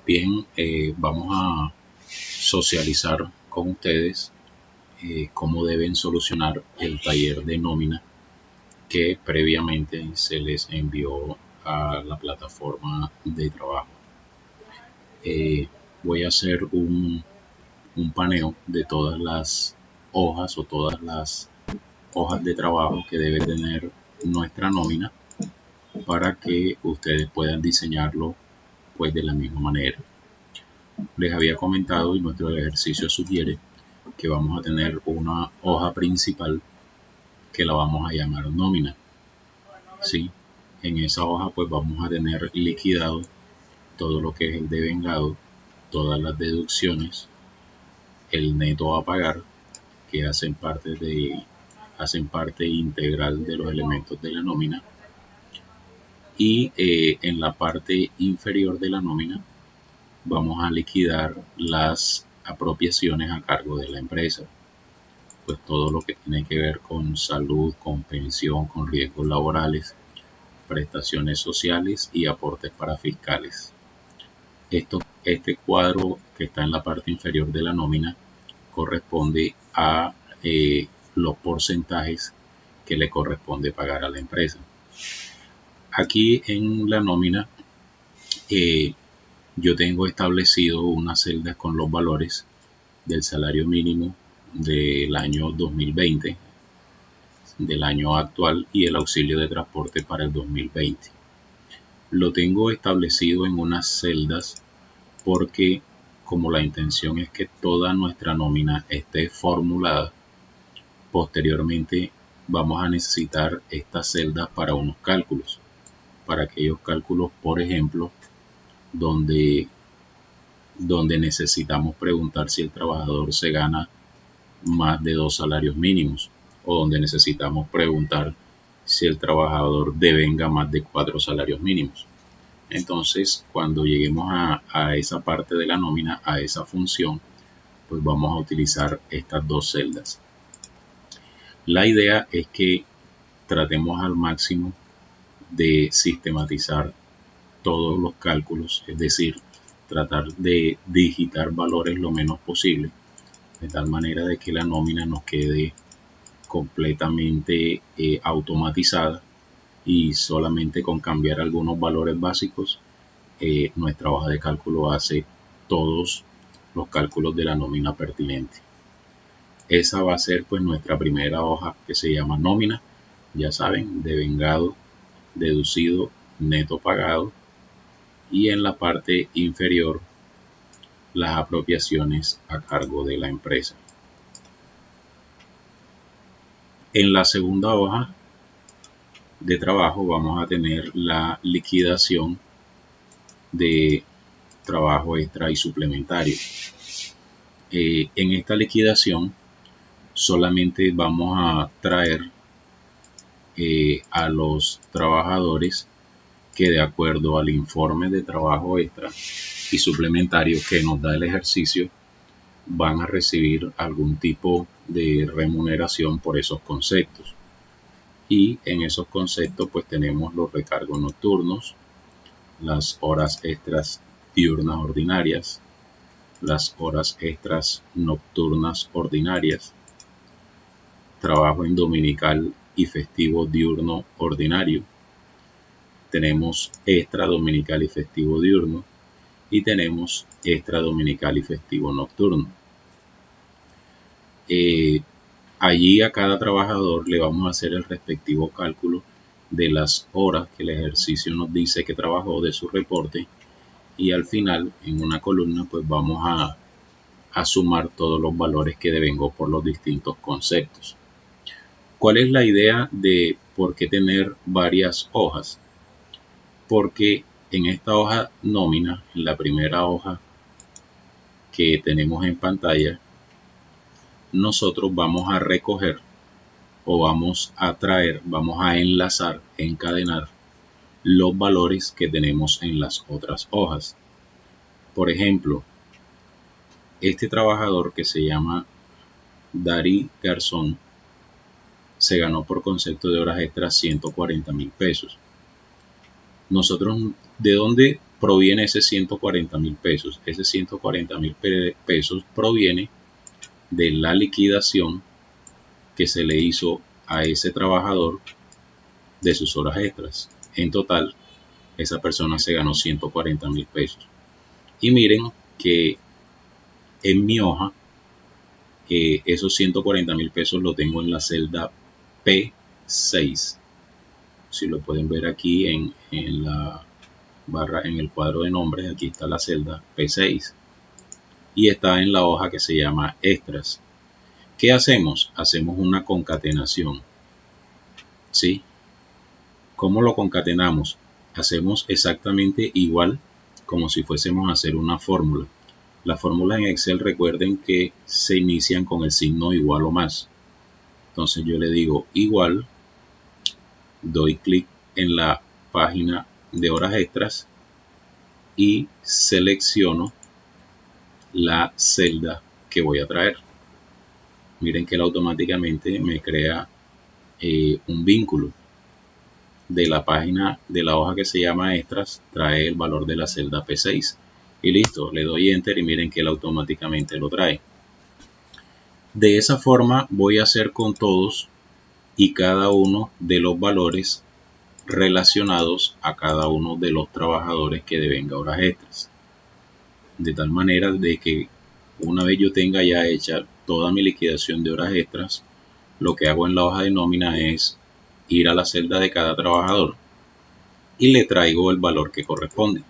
Bien, vamos a socializar con ustedes cómo deben solucionar el taller de nómina que previamente se les envió a la plataforma de trabajo. Voy a hacer un paneo de todas las hojas o todas las hojas de trabajo que debe tener nuestra nómina para que ustedes puedan diseñarlo pues de la misma manera. Les había comentado y nuestro ejercicio sugiere que vamos a tener una hoja principal que la vamos a llamar nómina. ¿Sí? En esa hoja pues vamos a tener liquidado todo lo que es el devengado, todas las deducciones, el neto a pagar que hacen parte integral de los elementos de la nómina, y en la parte inferior de la nómina vamos a liquidar las apropiaciones a cargo de la empresa, pues todo lo que tiene que ver con salud, con pensión, con riesgos laborales, prestaciones sociales y aportes para fiscales. Este cuadro que está en la parte inferior de la nómina corresponde a los porcentajes que le corresponde pagar a la empresa. Aquí en la nómina yo tengo establecido unas celdas con los valores del salario mínimo del año 2020, del año actual, y el auxilio de transporte para el 2020. Lo tengo establecido en unas celdas porque, como la intención es que toda nuestra nómina esté formulada, posteriormente vamos a necesitar estas celdas para unos cálculos, para aquellos cálculos, por ejemplo, donde necesitamos preguntar si el trabajador se gana más de 2 salarios mínimos, o donde necesitamos preguntar si el trabajador devenga más de 4 salarios mínimos. Entonces, cuando lleguemos a esa parte de la nómina, a esa función, pues vamos a utilizar estas dos celdas. La idea es que tratemos al máximo de sistematizar todos los cálculos, es decir, tratar de digitar valores lo menos posible, de tal manera de que la nómina nos quede completamente automatizada, y solamente con cambiar algunos valores básicos nuestra hoja de cálculo hace todos los cálculos de la nómina pertinente. Esa va a ser pues nuestra primera hoja, que se llama nómina. Ya saben, devengado, deducido, neto pagado, y en la parte inferior las apropiaciones a cargo de la empresa. En la segunda hoja de trabajo vamos a tener la liquidación de trabajo extra y suplementario. En esta liquidación solamente vamos a traer a los trabajadores que, de acuerdo al informe de trabajo extra y suplementario que nos da el ejercicio, van a recibir algún tipo de remuneración por esos conceptos. Y en esos conceptos pues tenemos los recargos nocturnos, las horas extras diurnas ordinarias, las horas extras nocturnas ordinarias, trabajo en dominical y festivo diurno ordinario, tenemos extra dominical y festivo diurno, y tenemos extra dominical y festivo nocturno. Allí a cada trabajador le vamos a hacer el respectivo cálculo de las horas que el ejercicio nos dice que trabajó de su reporte, y al final en una columna pues vamos a sumar todos los valores que devengó por los distintos conceptos. ¿Cuál es la idea de por qué tener varias hojas? Porque en esta hoja nómina, en la primera hoja que tenemos en pantalla, nosotros vamos a recoger o vamos a traer, vamos a enlazar, encadenar los valores que tenemos en las otras hojas. Por ejemplo, este trabajador que se llama Dari Garzón se ganó por concepto de horas extras 140.000 pesos. Nosotros, ¿de dónde proviene ese 140.000 pesos? Ese 140.000 pesos proviene de la liquidación que se le hizo a ese trabajador de sus horas extras. En total, esa persona se ganó 140.000 pesos. Y miren que en mi hoja, esos 140.000 pesos lo tengo en la celda P6. Si lo pueden ver aquí en la barra, en el cuadro de nombres, aquí está la celda P6. Y está en la hoja que se llama extras. ¿Qué hacemos? Hacemos una concatenación. ¿Sí? ¿Cómo lo concatenamos? Hacemos exactamente igual como si fuésemos a hacer una fórmula. Las fórmulas en Excel, recuerden que se inician con el signo igual o más. Entonces yo le digo igual, doy clic en la página de horas extras y selecciono la celda que voy a traer. Miren que él automáticamente me crea un vínculo de la página de la hoja que se llama extras, trae el valor de la celda P6 y listo, le doy enter y miren que él automáticamente lo trae. De esa forma voy a hacer con todos y cada uno de los valores relacionados a cada uno de los trabajadores que devenga horas extras, de tal manera de que una vez yo tenga ya hecha toda mi liquidación de horas extras, lo que hago en la hoja de nómina es ir a la celda de cada trabajador y le traigo el valor que corresponde.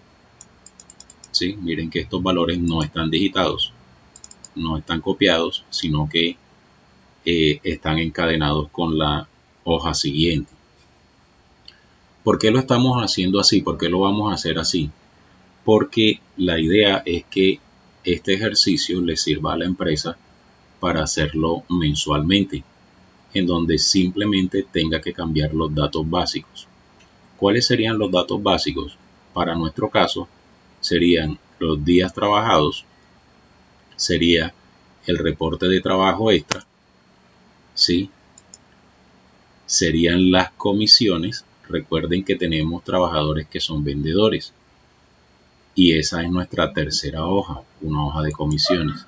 ¿Sí? Miren que estos valores no están digitados, no están copiados, sino que están encadenados con la hoja siguiente. ¿Por qué lo estamos haciendo así? ¿Por qué lo vamos a hacer así? Porque la idea es que este ejercicio le sirva a la empresa para hacerlo mensualmente, en donde simplemente tenga que cambiar los datos básicos. ¿Cuáles serían los datos básicos? Para nuestro caso, serían los días trabajados, sería el reporte de trabajo extra, ¿sí? Serían las comisiones. Recuerden que tenemos trabajadores que son vendedores y esa es nuestra tercera hoja, una hoja de comisiones.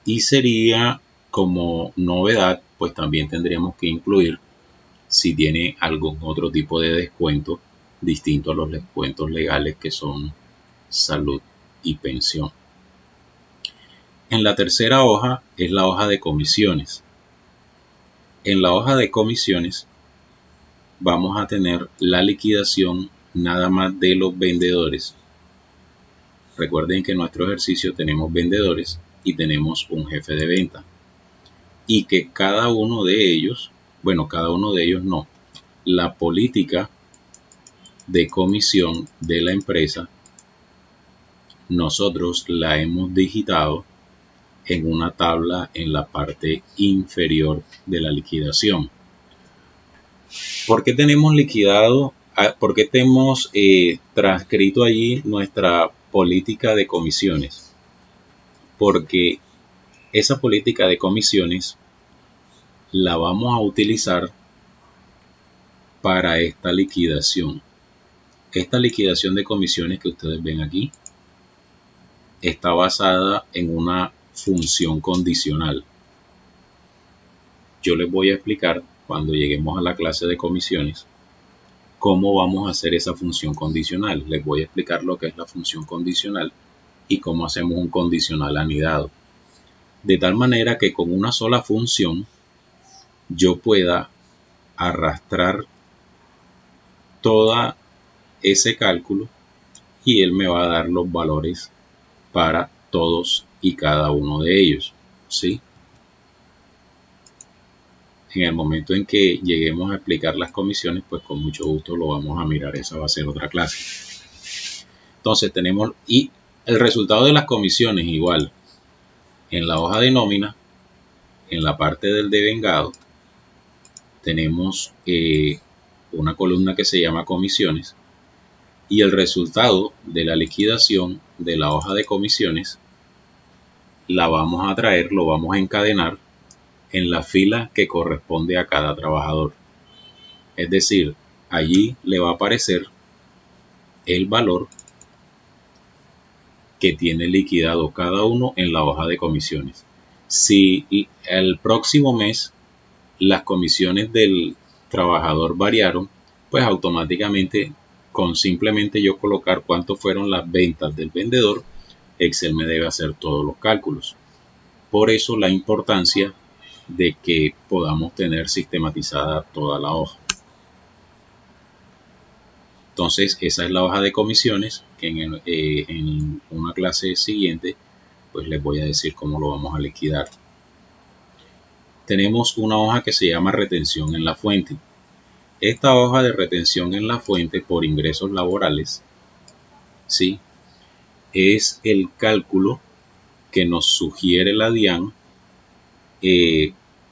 Y sería como novedad, pues también tendríamos que incluir si tiene algún otro tipo de descuento distinto a los descuentos legales que son salud y pensión. En la tercera hoja es la hoja de comisiones. En la hoja de comisiones vamos a tener la liquidación nada más de los vendedores. Recuerden que en nuestro ejercicio tenemos vendedores y tenemos un jefe de venta. Y que cada uno de ellos, bueno, cada uno de ellos no, la política de comisión de la empresa, nosotros la hemos digitado en una tabla en la parte inferior de la liquidación. ¿Por qué tenemos liquidado? ¿Por qué tenemos transcrito allí nuestra política de comisiones? Porque esa política de comisiones la vamos a utilizar para esta liquidación. Esta liquidación de comisiones que ustedes ven aquí está basada en una función condicional. Yo les voy a explicar cuando lleguemos a la clase de comisiones cómo vamos a hacer esa función condicional. Les voy a explicar lo que es la función condicional y cómo hacemos un condicional anidado. De tal manera que con una sola función yo pueda arrastrar todo ese cálculo y él me va a dar los valores para todos y cada uno de ellos, ¿sí? En el momento en que lleguemos a explicar las comisiones, pues con mucho gusto lo vamos a mirar. Esa va a ser otra clase. Entonces tenemos, y el resultado de las comisiones igual, en la hoja de nómina, en la parte del devengado, tenemos una columna que se llama comisiones y el resultado de la liquidación de la hoja de comisiones la vamos a traer, lo vamos a encadenar en la fila que corresponde a cada trabajador. Es decir, allí le va a aparecer el valor que tiene liquidado cada uno en la hoja de comisiones. Si el próximo mes las comisiones del trabajador variaron, pues automáticamente con simplemente yo colocar cuánto fueron las ventas del vendedor, Excel me debe hacer todos los cálculos. Por eso la importancia de que podamos tener sistematizada toda la hoja. Entonces esa es la hoja de comisiones que en una clase siguiente pues les voy a decir cómo lo vamos a liquidar. Tenemos una hoja que se llama retención en la fuente. Esta hoja de retención en la fuente por ingresos laborales, ¿sí?, es el cálculo que nos sugiere la DIAN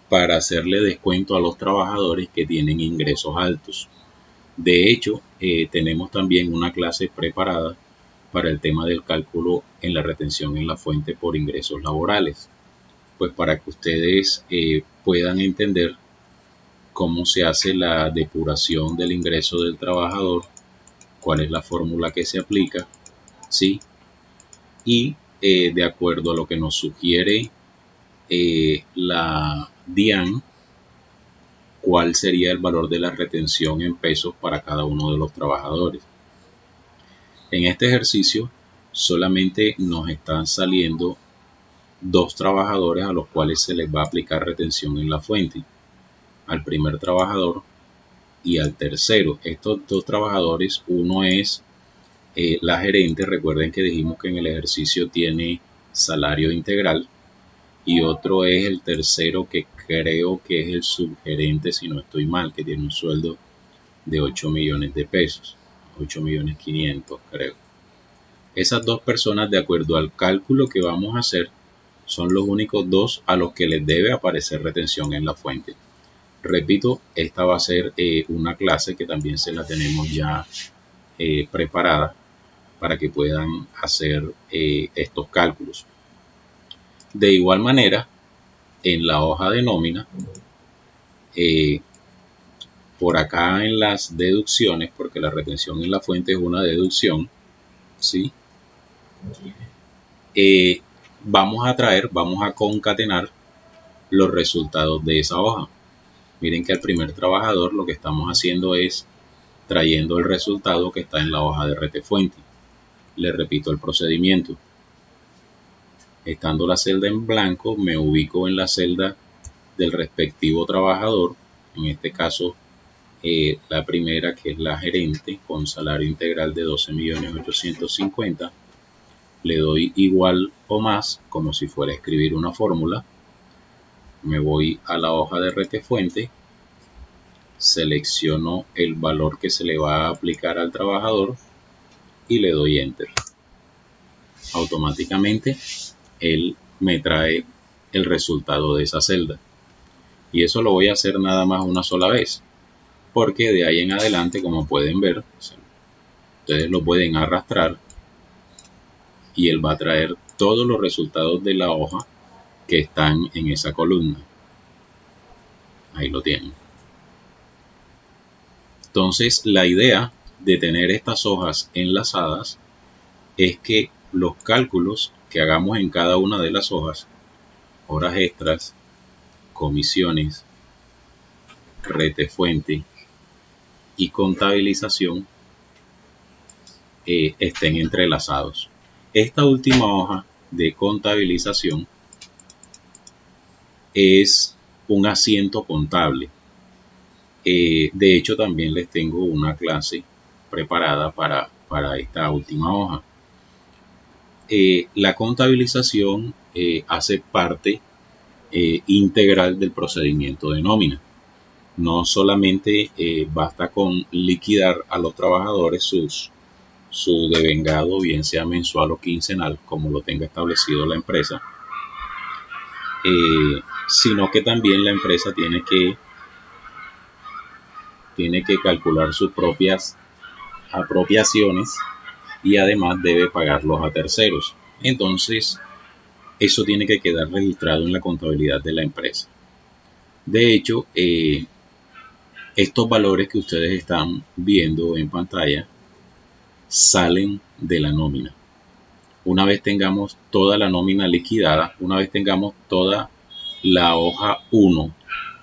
para hacerle descuento a los trabajadores que tienen ingresos altos. De hecho, tenemos también una clase preparada para el tema del cálculo en la retención en la fuente por ingresos laborales, pues para que ustedes puedan entender cómo se hace la depuración del ingreso del trabajador, cuál es la fórmula que se aplica, ¿sí? Y de acuerdo a lo que nos sugiere la DIAN, cuál sería el valor de la retención en pesos para cada uno de los trabajadores. En este ejercicio solamente nos están saliendo 2 trabajadores a los cuales se les va a aplicar retención en la fuente, al primer trabajador y al tercero. Estos 2 trabajadores, uno es la gerente, recuerden que dijimos que en el ejercicio tiene salario integral, y otro es el tercero, que creo que es el subgerente, si no estoy mal, que tiene un sueldo de 8 millones de pesos, 8.500.000 creo. Esas 2 personas, de acuerdo al cálculo que vamos a hacer, son los únicos 2 a los que les debe aparecer retención en la fuente. Repito, esta va a ser una clase que también se la tenemos ya preparada para que puedan hacer estos cálculos. De igual manera, en la hoja de nómina, por acá en las deducciones, porque la retención en la fuente es una deducción, ¿sí? Vamos a concatenar los resultados de esa hoja. Miren que al primer trabajador lo que estamos haciendo es trayendo el resultado que está en la hoja de retefuente. Le repito el procedimiento. Estando la celda en blanco, me ubico en la celda del respectivo trabajador, en este caso la primera, que es la gerente, con salario integral de 12.850.000, le doy igual o más, como si fuera a escribir una fórmula. Me voy a la hoja de retefuente, selecciono el valor que se le va a aplicar al trabajador y le doy enter. Automáticamente él me trae el resultado de esa celda, y eso lo voy a hacer nada más una sola vez, porque de ahí en adelante, como pueden ver, ustedes lo pueden arrastrar y él va a traer todos los resultados de la hoja que están en esa columna. Ahí lo tienen. Entonces, la idea de tener estas hojas enlazadas es que los cálculos que hagamos en cada una de las hojas, horas extras, comisiones, retefuente y contabilización, estén entrelazados. Esta última hoja de contabilización es un asiento contable. De hecho, también les tengo una clase preparada para esta última hoja. La contabilización hace parte integral del procedimiento de nómina. No solamente basta con liquidar a los trabajadores su devengado, bien sea mensual o quincenal, como lo tenga establecido la empresa, sino que también la empresa tiene que calcular sus propias apropiaciones y además debe pagarlos a terceros. Entonces, eso tiene que quedar registrado en la contabilidad de la empresa. De hecho, Estos valores que ustedes están viendo en pantalla salen de la nómina. Una vez tengamos toda la nómina liquidada, una vez tengamos toda la hoja 1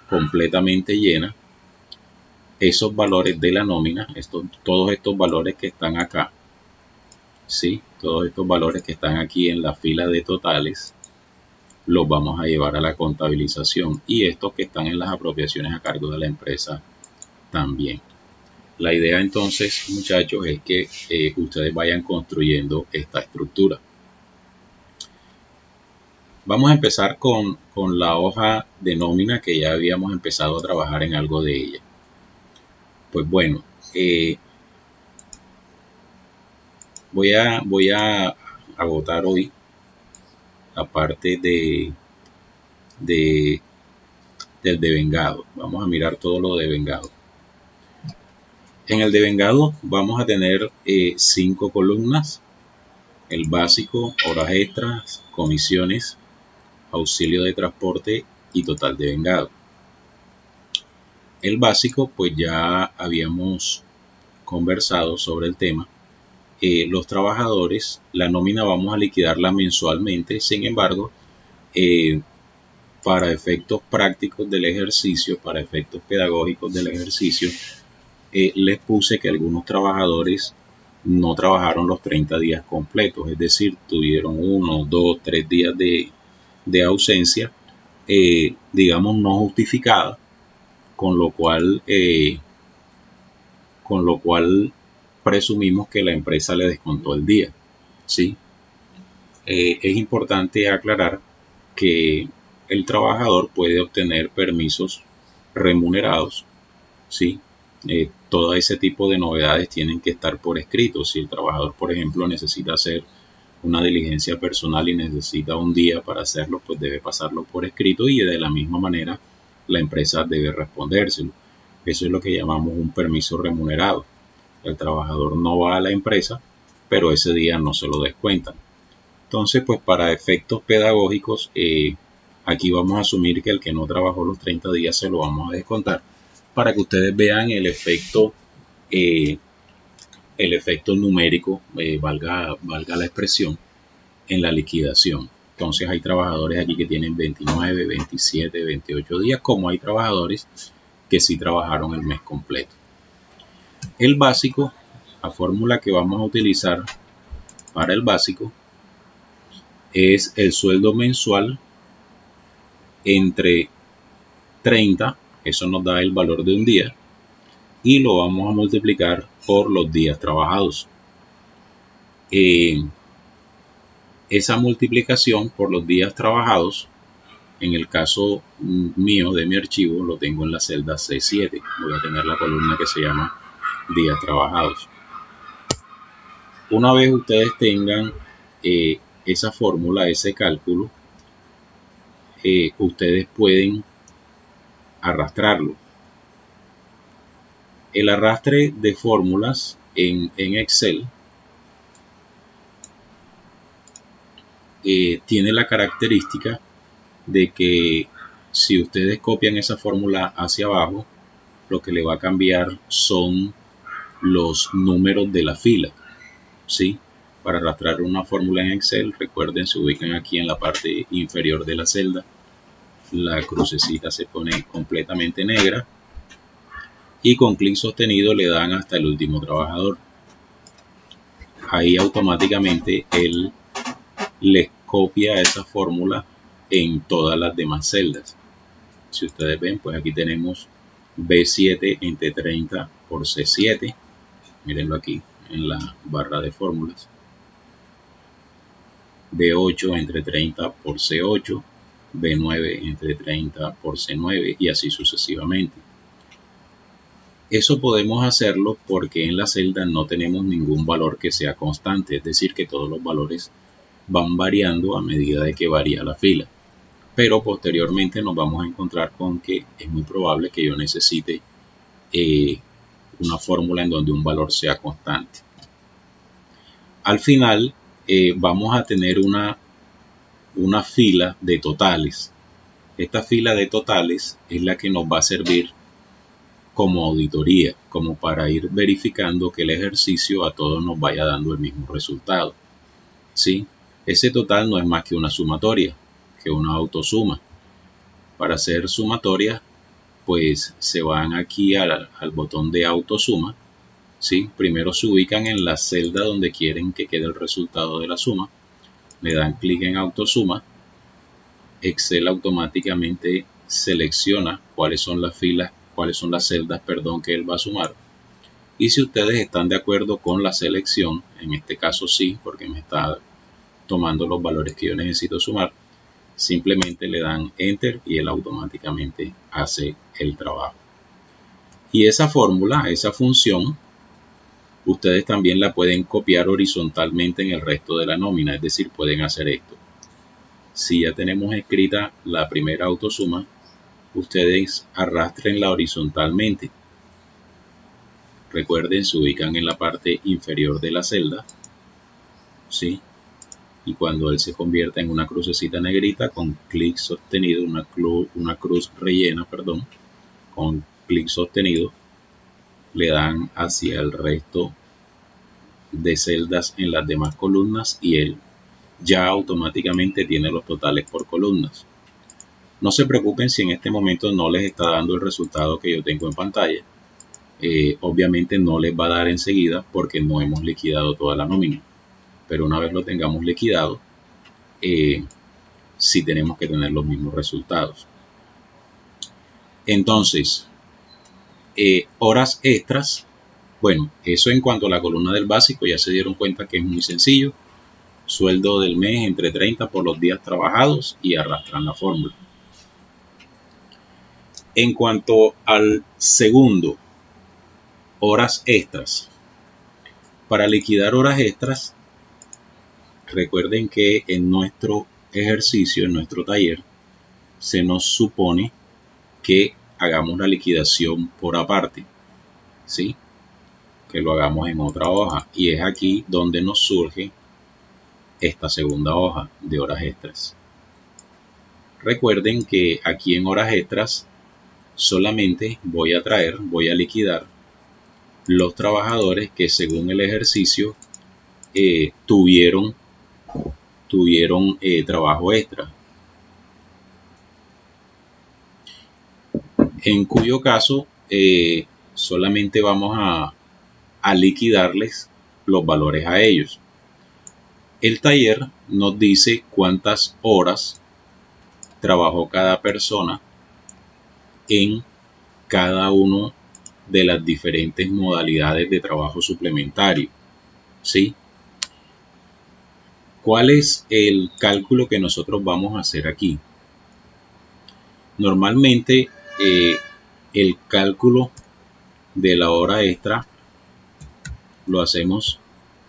completamente llena, esos valores de la nómina, todos estos valores que están acá, ¿sí? Todos estos valores que están aquí en la fila de totales, los vamos a llevar a la contabilización, y estos que están en las apropiaciones a cargo de la empresa también. La idea entonces, muchachos, es que ustedes vayan construyendo esta estructura. Vamos a empezar con la hoja de nómina, que ya habíamos empezado a trabajar en algo de ella. Pues bueno, voy a agotar hoy la parte del devengado. Vamos a mirar todo lo devengado. En el devengado vamos a tener 5 columnas: el básico, horas extras, comisiones, auxilio de transporte y total devengado. El básico, pues ya habíamos conversado sobre el tema. Los trabajadores, la nómina vamos a liquidarla mensualmente. Sin embargo, para efectos prácticos del ejercicio, para efectos pedagógicos del ejercicio, les puse que algunos trabajadores no trabajaron los 30 días completos, es decir, tuvieron 1, 2, 3 días de ausencia, digamos, no justificada, con lo cual presumimos que la empresa le descontó el día, ¿sí? Es importante aclarar que el trabajador puede obtener permisos remunerados, ¿sí? Todo ese tipo de novedades tienen que estar por escrito. Si el trabajador, por ejemplo, necesita hacer una diligencia personal y necesita un día para hacerlo, pues debe pasarlo por escrito, y de la misma manera la empresa debe respondérselo. Eso es lo que llamamos un permiso remunerado. El trabajador no va a la empresa, pero ese día no se lo descuentan. Entonces, pues para efectos pedagógicos, aquí vamos a asumir que el que no trabajó los 30 días se lo vamos a descontar, para que ustedes vean el efecto numérico, valga la expresión, en la liquidación. Entonces hay trabajadores aquí que tienen 29, 27, 28 días, como hay trabajadores que sí trabajaron el mes completo. El básico, la fórmula que vamos a utilizar para el básico es el sueldo mensual entre 30, eso nos da el valor de un día, y lo vamos a multiplicar por los días trabajados. Esa multiplicación por los días trabajados, en el caso mío de mi archivo, lo tengo en la celda C7. Voy a tener la columna que se llama días trabajados. Una vez ustedes tengan esa fórmula, ese cálculo, ustedes pueden arrastrarlo. El arrastre de fórmulas en Excel tiene la característica de que si ustedes copian esa fórmula hacia abajo, lo que le va a cambiar son los números de la fila, ¿sí? Para arrastrar una fórmula en Excel, recuerden, se ubican aquí en la parte inferior de la celda, la crucecita se pone completamente negra y con clic sostenido le dan hasta el último trabajador. Ahí automáticamente él les copia esa fórmula en todas las demás celdas. Si ustedes ven, pues aquí tenemos B7 entre 30 por C7. Mírenlo aquí en la barra de fórmulas. B8 entre 30 por C8. B9 entre 30 por C9 y así sucesivamente. Eso podemos hacerlo porque en la celda no tenemos ningún valor que sea constante, es decir, que todos los valores van variando a medida de que varía la fila. Pero posteriormente nos vamos a encontrar con que es muy probable que yo necesite una fórmula en donde un valor sea constante. Al final vamos a tener una fila de totales. Esta fila de totales es la que nos va a servir como auditoría, como para ir verificando que el ejercicio a todos nos vaya dando el mismo resultado, ¿sí? Ese total no es más que una sumatoria, que una autosuma. Para hacer sumatoria, pues se van aquí al botón de autosuma, ¿sí? Primero se ubican en la celda donde quieren que quede el resultado de la suma, le dan clic en autosuma, Excel automáticamente selecciona cuáles son las filas, cuáles son las celdas, que él va a sumar. Y si ustedes están de acuerdo con la selección, en este caso sí, porque me está tomando los valores que yo necesito sumar, simplemente le dan Enter y él automáticamente hace el trabajo. Y esa fórmula, esa función, ustedes también la pueden copiar horizontalmente en el resto de la nómina, es decir, pueden hacer esto. Si ya tenemos escrita la primera autosuma, ustedes arrastrenla horizontalmente. Recuerden, se ubican en la parte inferior de la celda, ¿sí? Y cuando él se convierta en una crucecita negrita, con clic sostenido, una cruz rellena, con clic sostenido, le dan hacia el resto de celdas en las demás columnas y él ya automáticamente tiene los totales por columnas. No se preocupen si en este momento no les está dando el resultado que yo tengo en pantalla. Obviamente no les va a dar enseguida porque no hemos liquidado toda la nómina. Pero una vez lo tengamos liquidado, sí tenemos que tener los mismos resultados. Entonces, horas extras. Bueno, eso en cuanto a la columna del básico, ya se dieron cuenta que es muy sencillo. Sueldo del mes entre 30 por los días trabajados y arrastran la fórmula. En cuanto al segundo, horas extras. Para liquidar horas extras, recuerden que en nuestro ejercicio, en nuestro taller, se nos supone que hagamos la liquidación por aparte, ¿sí? Que lo hagamos en otra hoja. Y es aquí donde nos surge esta segunda hoja de horas extras. Recuerden que aquí en horas extras solamente voy a liquidar los trabajadores que según el ejercicio tuvieron trabajo extra, en cuyo caso solamente vamos a liquidarles los valores a ellos. El taller nos dice cuántas horas trabajó cada persona en cada uno de las diferentes modalidades de trabajo suplementario, ¿sí? ¿Cuál es el cálculo que nosotros vamos a hacer aquí? Normalmente el cálculo de la hora extra lo hacemos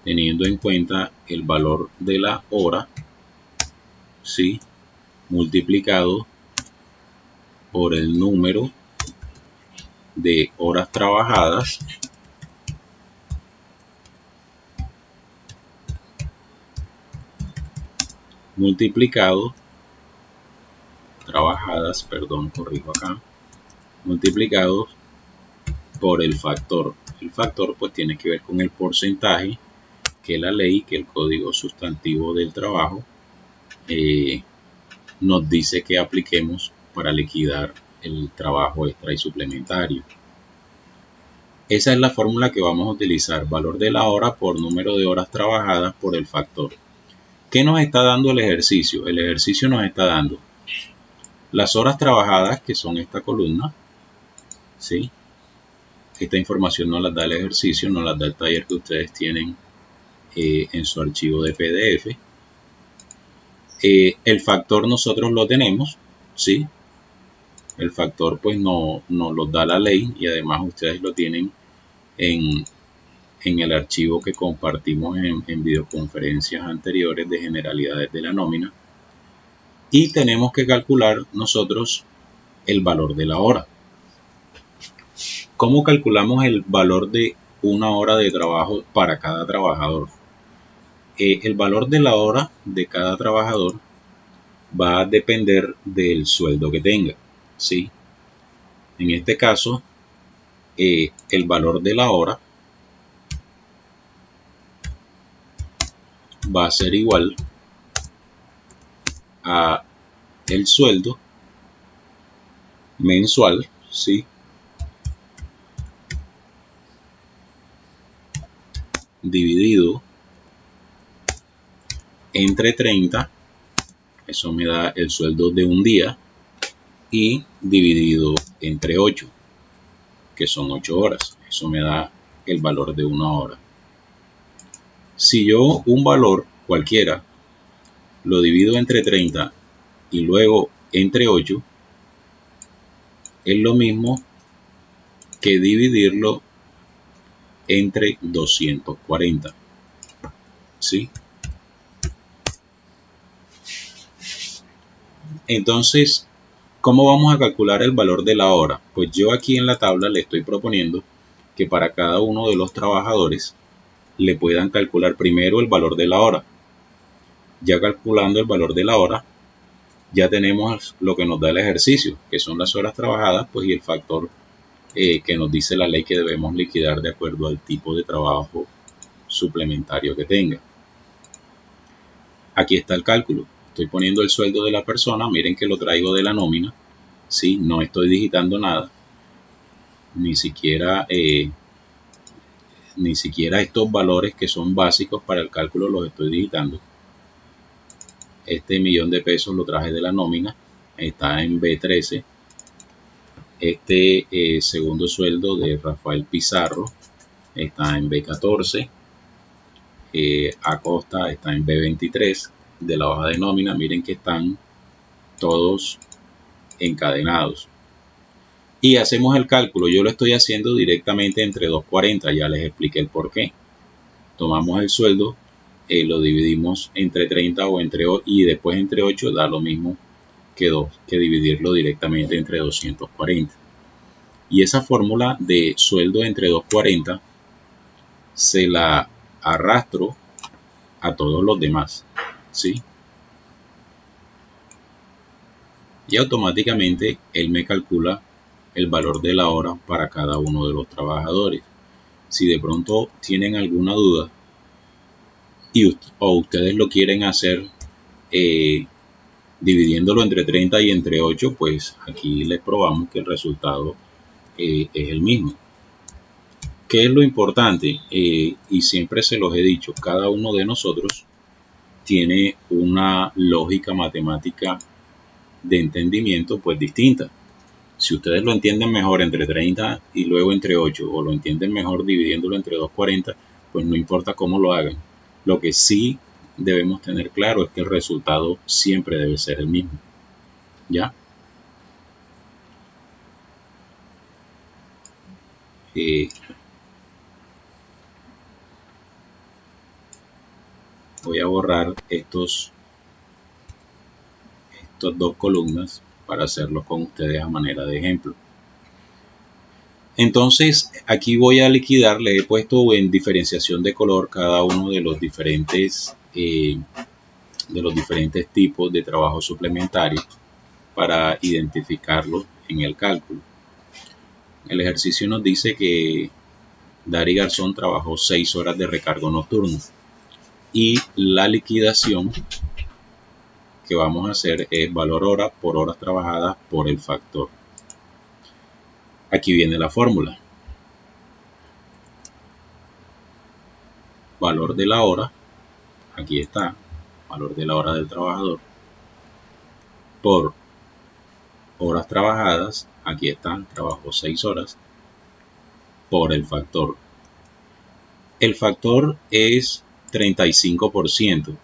teniendo en cuenta el valor de la hora, ¿sí? Multiplicado por el número de horas trabajadas multiplicado multiplicado por el factor. El factor pues tiene que ver con el porcentaje que la ley, que el código sustantivo del trabajo nos dice que apliquemos para liquidar el trabajo extra y suplementario. Esa es la fórmula que vamos a utilizar, valor de la hora por número de horas trabajadas por el factor. ¿Qué nos está dando el ejercicio? El ejercicio nos está dando las horas trabajadas, que son esta columna, ¿sí? Esta información nos la da el ejercicio, nos la da el taller que ustedes tienen en su archivo de PDF. El factor nosotros lo tenemos, ¿sí? El factor pues nos lo da la ley y además ustedes lo tienen en el archivo que compartimos en videoconferencias anteriores de generalidades de la nómina. Y tenemos que calcular nosotros el valor de la hora. ¿Cómo calculamos el valor de una hora de trabajo para cada trabajador? El valor de la hora de cada trabajador va a depender del sueldo que tenga, ¿sí? En este caso, el valor de la hora va a ser igual a el sueldo mensual, ¿sí? Dividido entre 30, eso me da el sueldo de un día, y dividido entre 8, que son 8 horas, eso me da el valor de una hora. Si yo un valor cualquiera lo divido entre 30 y luego entre 8, es lo mismo que dividirlo entre 240, ¿sí? Entonces, ¿cómo vamos a calcular el valor de la hora? Pues yo aquí en la tabla le estoy proponiendo que para cada uno de los trabajadores le puedan calcular primero el valor de la hora. Ya calculando el valor de la hora, ya tenemos lo que nos da el ejercicio, que son las horas trabajadas, pues, y el factor que nos dice la ley que debemos liquidar de acuerdo al tipo de trabajo suplementario que tenga. Aquí está el cálculo. Estoy poniendo el sueldo de la persona. Miren que lo traigo de la nómina. ¿Sí? No estoy digitando nada. Ni siquiera estos valores que son básicos para el cálculo los estoy digitando. Este $1.000.000 lo traje de la nómina. Está en B13. Este segundo sueldo de Rafael Pizarro está en B14. Acosta está en B23 de la hoja de nómina. Miren que están todos encadenados. Y hacemos el cálculo. Yo lo estoy haciendo directamente entre 240. Ya les expliqué el por qué. Tomamos el sueldo, lo dividimos entre 30 o entre 8, y después entre 8 da lo mismo que dividirlo directamente entre 240. Y esa fórmula de sueldo entre 240 se la arrastro a todos los demás, ¿sí? Y automáticamente él me calcula el valor de la hora para cada uno de los trabajadores. Si de pronto tienen alguna duda o ustedes lo quieren hacer dividiéndolo entre 30 y entre 8, pues aquí les probamos que el resultado es el mismo. ¿Qué es lo importante? Y siempre se los he dicho, cada uno de nosotros tiene una lógica matemática de entendimiento pues distinta. Si ustedes lo entienden mejor entre 30 y luego entre 8, o lo entienden mejor dividiéndolo entre 240, pues no importa cómo lo hagan. Lo que sí debemos tener claro es que el resultado siempre debe ser el mismo. ¿Ya? Voy a borrar estos dos columnas para hacerlo con ustedes a manera de ejemplo. Entonces aquí voy a liquidar, le he puesto en diferenciación de color cada uno de los diferentes tipos de trabajo suplementario para identificarlos en el cálculo. El ejercicio nos dice que Dari Garzón trabajó 6 horas de recargo nocturno, y la liquidación que vamos a hacer es valor hora por horas trabajadas por el factor. Aquí viene la fórmula. Valor de la hora, aquí está, valor de la hora del trabajador, por horas trabajadas, aquí están, trabajó 6 horas, por el factor. El factor es 35%,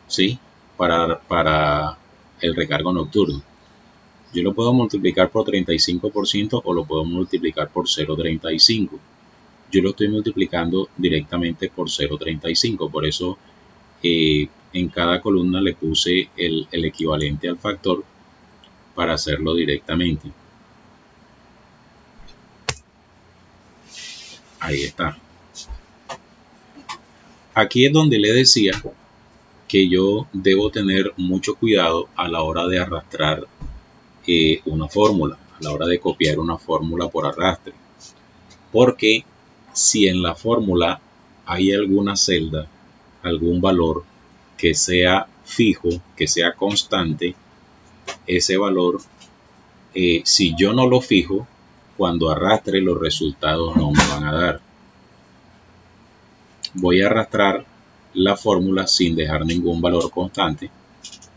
¿sí? Para el recargo nocturno. Yo lo puedo multiplicar por 35% o lo puedo multiplicar por 0,35. Yo lo estoy multiplicando directamente por 0,35. Por eso en cada columna le puse el equivalente al factor para hacerlo directamente. Ahí está. Aquí es donde le decía que yo debo tener mucho cuidado a la hora de arrastrar una fórmula, a la hora de copiar una fórmula por arrastre. porque si en la fórmula hay alguna celda, algún valor que sea fijo, que sea constante, ese valor, si yo no lo fijo, cuando arrastre los resultados no me van a dar. Voy a arrastrar la fórmula sin dejar ningún valor constante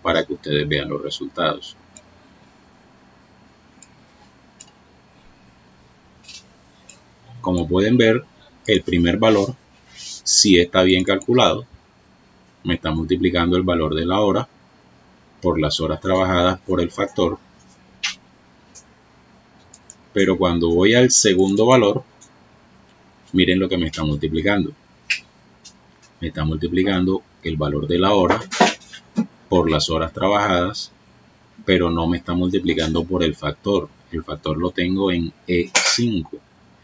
para que ustedes vean los resultados. Como pueden ver, el primer valor sí está bien calculado. Me está multiplicando el valor de la hora por las horas trabajadas por el factor. Pero cuando voy al segundo valor, miren lo que me está multiplicando. Me está multiplicando el valor de la hora por las horas trabajadas, pero no me está multiplicando por el factor. El factor lo tengo en E5,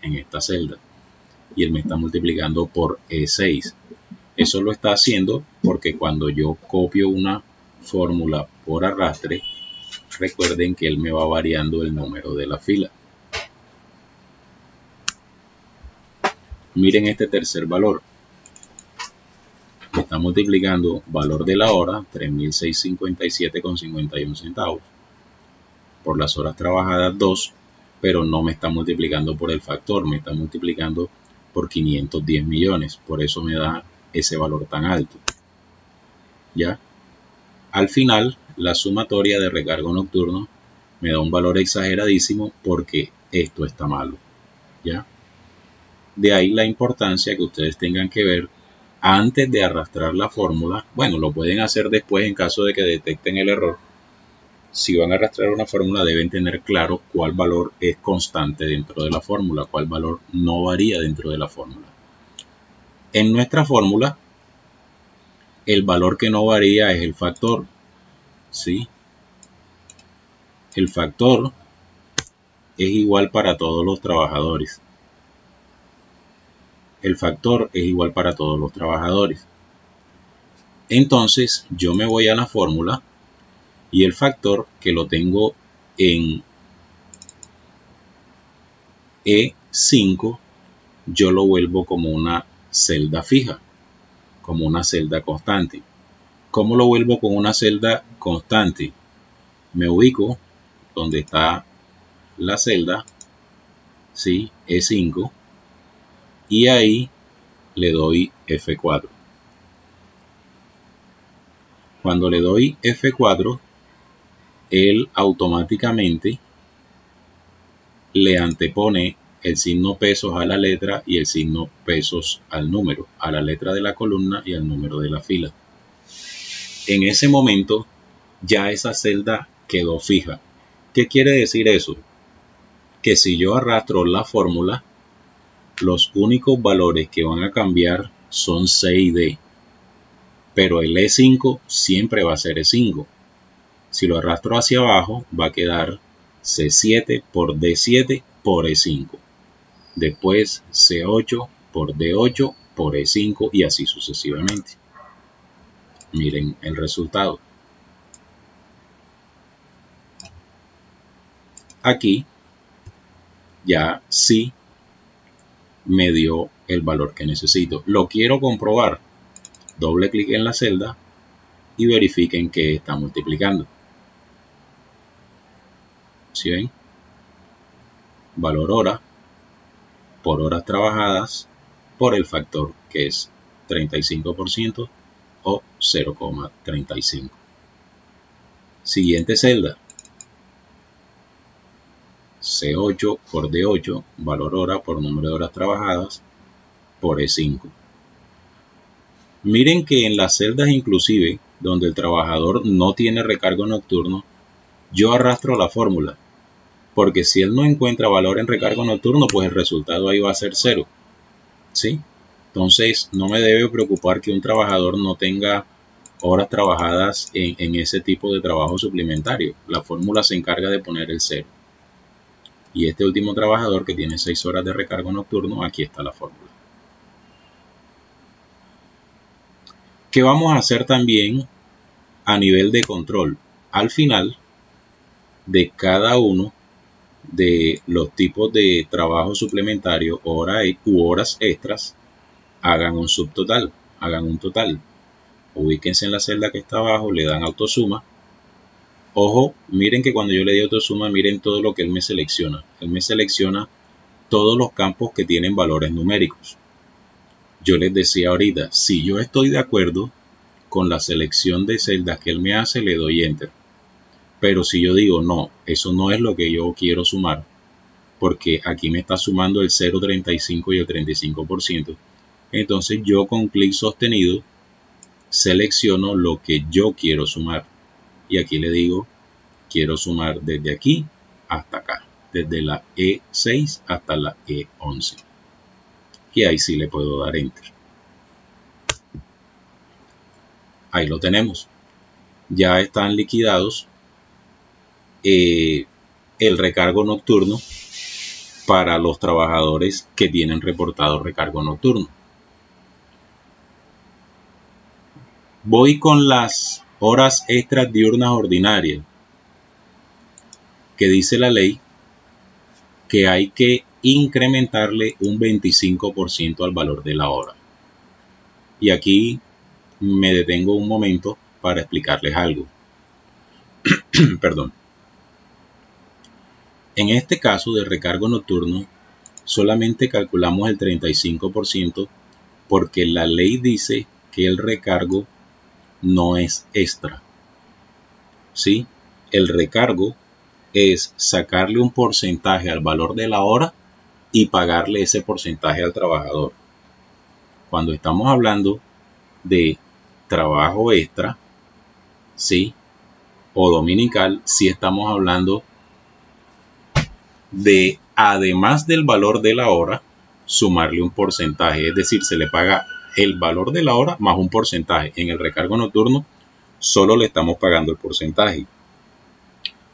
en esta celda, y él me está multiplicando por E6. Eso lo está haciendo porque cuando yo copio una fórmula por arrastre, recuerden que él me va variando el número de la fila. Miren este tercer valor. Me está multiplicando valor de la hora, 3.657,51 centavos, por las horas trabajadas 2, pero no me está multiplicando por el factor, me está multiplicando por 510 millones. Por eso me da ese valor tan alto. ¿Ya? Al final, la sumatoria de recargo nocturno me da un valor exageradísimo porque esto está malo. ¿Ya? De ahí la importancia que ustedes tengan que ver antes de arrastrar la fórmula. Bueno, lo pueden hacer después en caso de que detecten el error. Si van a arrastrar una fórmula deben tener claro cuál valor es constante dentro de la fórmula, cuál valor no varía dentro de la fórmula. En nuestra fórmula, el valor que no varía es el factor. ¿Sí? El factor es igual para todos los trabajadores. El factor es igual para todos los trabajadores. Entonces yo me voy a la fórmula y el factor, que lo tengo en E5, yo lo vuelvo como una celda fija, como una celda constante. ¿Cómo lo vuelvo con una celda constante? Me ubico donde está la celda, ¿sí? E5, y ahí le doy F4. Cuando le doy F4, él automáticamente le antepone el signo pesos a la letra y el signo pesos al número, a la letra de la columna y al número de la fila. En ese momento ya esa celda quedó fija. ¿Qué quiere decir eso? Que si yo arrastro la fórmula, los únicos valores que van a cambiar son C y D, pero el E5 siempre va a ser E5. Si lo arrastro hacia abajo, va a quedar C7 por D7 por E5. Después C8 por D8 por E5 y así sucesivamente. Miren el resultado. Aquí ya sí me dio el valor que necesito. Lo quiero comprobar. Doble clic en la celda y verifiquen que está multiplicando. ¿Sí ven? Valor hora por horas trabajadas por el factor que es 35% o 0,35. Siguiente celda. C8 por D8, valor hora por número de horas trabajadas por E5. Miren que en las celdas inclusive donde el trabajador no tiene recargo nocturno, yo arrastro la fórmula, porque si él no encuentra valor en recargo nocturno, pues el resultado ahí va a ser 0. ¿Sí? Entonces no me debe preocupar que un trabajador no tenga horas trabajadas en ese tipo de trabajo suplementario. La fórmula se encarga de poner el 0. Y este último trabajador que tiene 6 horas de recargo nocturno, aquí está la fórmula. ¿Qué vamos a hacer también a nivel de control? Al final de cada uno de los tipos de trabajo suplementario u horas extras, hagan un subtotal, hagan un total. Ubíquense en la celda que está abajo, le dan autosuma. Ojo, miren que cuando yo le di autosuma, miren todo lo que él me selecciona. Él me selecciona todos los campos que tienen valores numéricos. Yo les decía ahorita, si yo estoy de acuerdo con la selección de celdas que él me hace, le doy enter. Pero si yo digo, no, eso no es lo que yo quiero sumar, porque aquí me está sumando el 0,35 y el 35%, entonces yo con clic sostenido selecciono lo que yo quiero sumar. Y aquí le digo, quiero sumar desde aquí hasta acá, desde la E6 hasta la E11. Y ahí sí le puedo dar enter. Ahí lo tenemos. Ya están liquidados el recargo nocturno para los trabajadores que tienen reportado recargo nocturno. Voy con las horas extras diurnas ordinarias, que dice la ley que hay que incrementarle un 25% al valor de la hora. Y aquí me detengo un momento para explicarles algo. Perdón. En este caso de recargo nocturno, solamente calculamos el 35% porque la ley dice que el recargo no es extra. ¿Sí? El recargo es sacarle un porcentaje al valor de la hora y pagarle ese porcentaje al trabajador. Cuando estamos hablando de trabajo extra, ¿sí?, o dominical, sí estamos hablando de, además del valor de la hora, sumarle un porcentaje, es decir, se le paga el valor de la hora más un porcentaje. En el recargo nocturno solo le estamos pagando el porcentaje.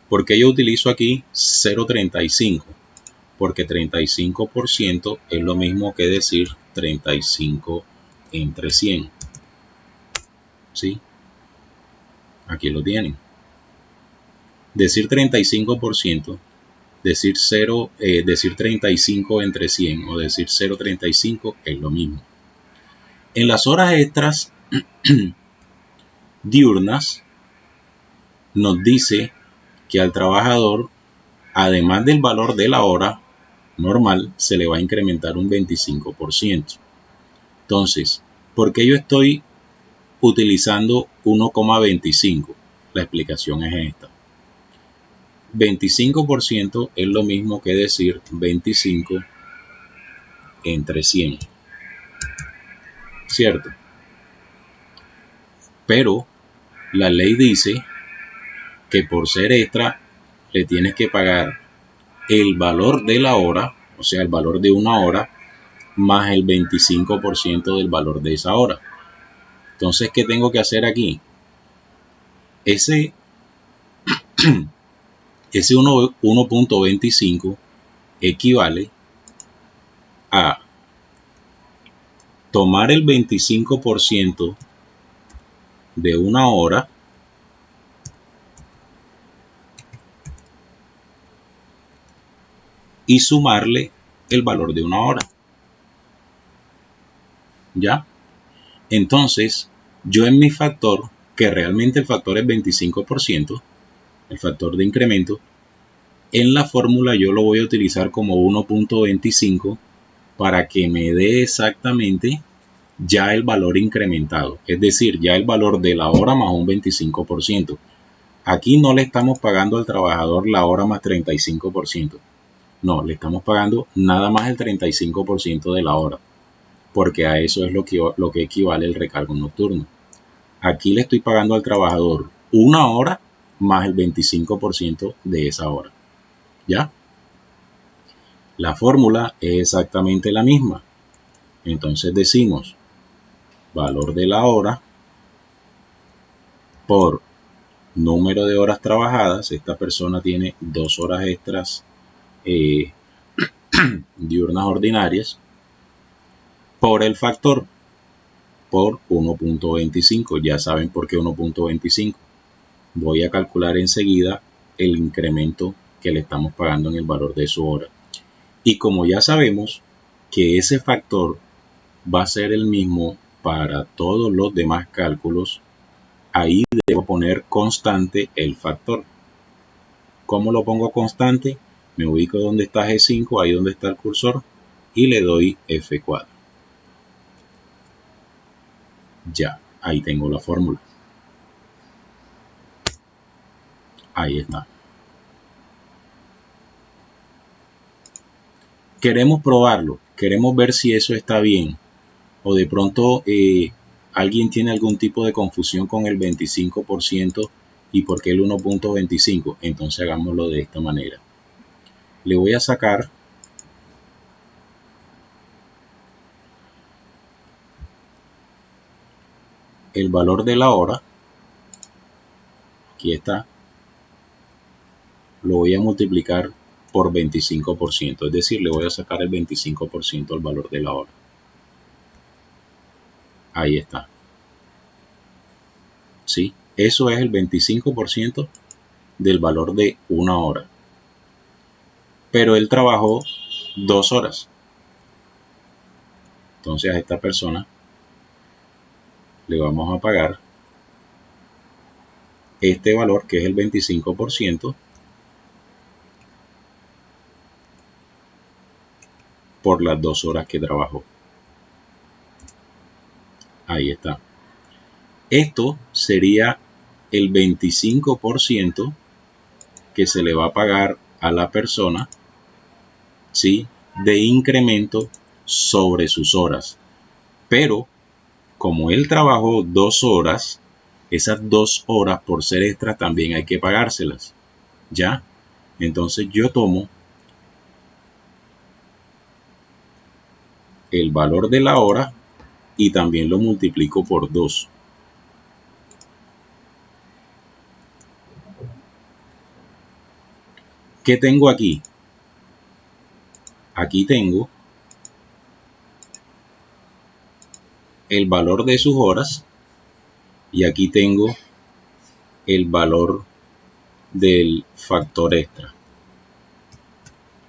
¿Por qué yo utilizo aquí 0,35? Porque 35% es lo mismo que decir 35 entre 100. ¿Sí? Aquí lo tienen. Decir 35%, decir 35 entre 100 o decir 0,35 es lo mismo. En las horas extras diurnas nos dice que al trabajador, además del valor de la hora normal, se le va a incrementar un 25%. Entonces, ¿por qué yo estoy utilizando 1,25? La explicación es esta. 25% es lo mismo que decir 25 entre 100. ¿Cierto? Pero la ley dice que por ser extra le tienes que pagar el valor de la hora, o sea, el valor de una hora, más el 25% del valor de esa hora. Entonces, ¿qué tengo que hacer aquí? Ese 1.25 equivale a tomar el 25% de una hora y sumarle el valor de una hora. ¿Ya? Entonces, yo en mi factor, que realmente el factor es 25%, el factor de incremento, en la fórmula yo lo voy a utilizar como 1.25 para que me dé exactamente ya el valor incrementado, es decir, ya el valor de la hora más un 25%. Aquí no le estamos pagando al trabajador la hora más 35%. No, le estamos pagando nada más el 35% de la hora, porque a eso es lo que equivale el recargo nocturno. Aquí le estoy pagando al trabajador una hora más el 25% de esa hora. ¿Ya? La fórmula es exactamente la misma. Entonces decimos valor de la hora por número de horas trabajadas. Esta persona tiene 2 horas extras diurnas ordinarias, por el factor, por 1.25. Ya saben por qué 1.25. Voy a calcular enseguida el incremento que le estamos pagando en el valor de su hora. Y como ya sabemos que ese factor va a ser el mismo para todos los demás cálculos, ahí debo poner constante el factor. ¿Cómo lo pongo constante? Me ubico donde está G5, ahí donde está el cursor, y le doy F4. Ya, ahí tengo la fórmula. Ahí está. Queremos probarlo, queremos ver si eso está bien. O de pronto alguien tiene algún tipo de confusión con el 25% y por qué el 1.25. Entonces hagámoslo de esta manera. Le voy a sacar el valor de la hora. Aquí está. Lo voy a multiplicar por 25%. Es decir, le voy a sacar el 25% al valor de la hora. Ahí está. ¿Sí? Eso es el 25% del valor de una hora. Pero él trabajó 2 horas. Entonces a esta persona le vamos a pagar este valor, que es el 25%, por las 2 horas que trabajó. Ahí está. Esto sería el 25% que se le va a pagar a la persona, ¿sí?, de incremento sobre sus horas. Pero como él trabajó 2 horas, esas 2 horas por ser extras también hay que pagárselas. ¿Ya? Entonces yo tomo el valor de la hora y también lo multiplico por 2. ¿Qué tengo aquí? Aquí tengo el valor de sus horas y aquí tengo el valor del factor extra.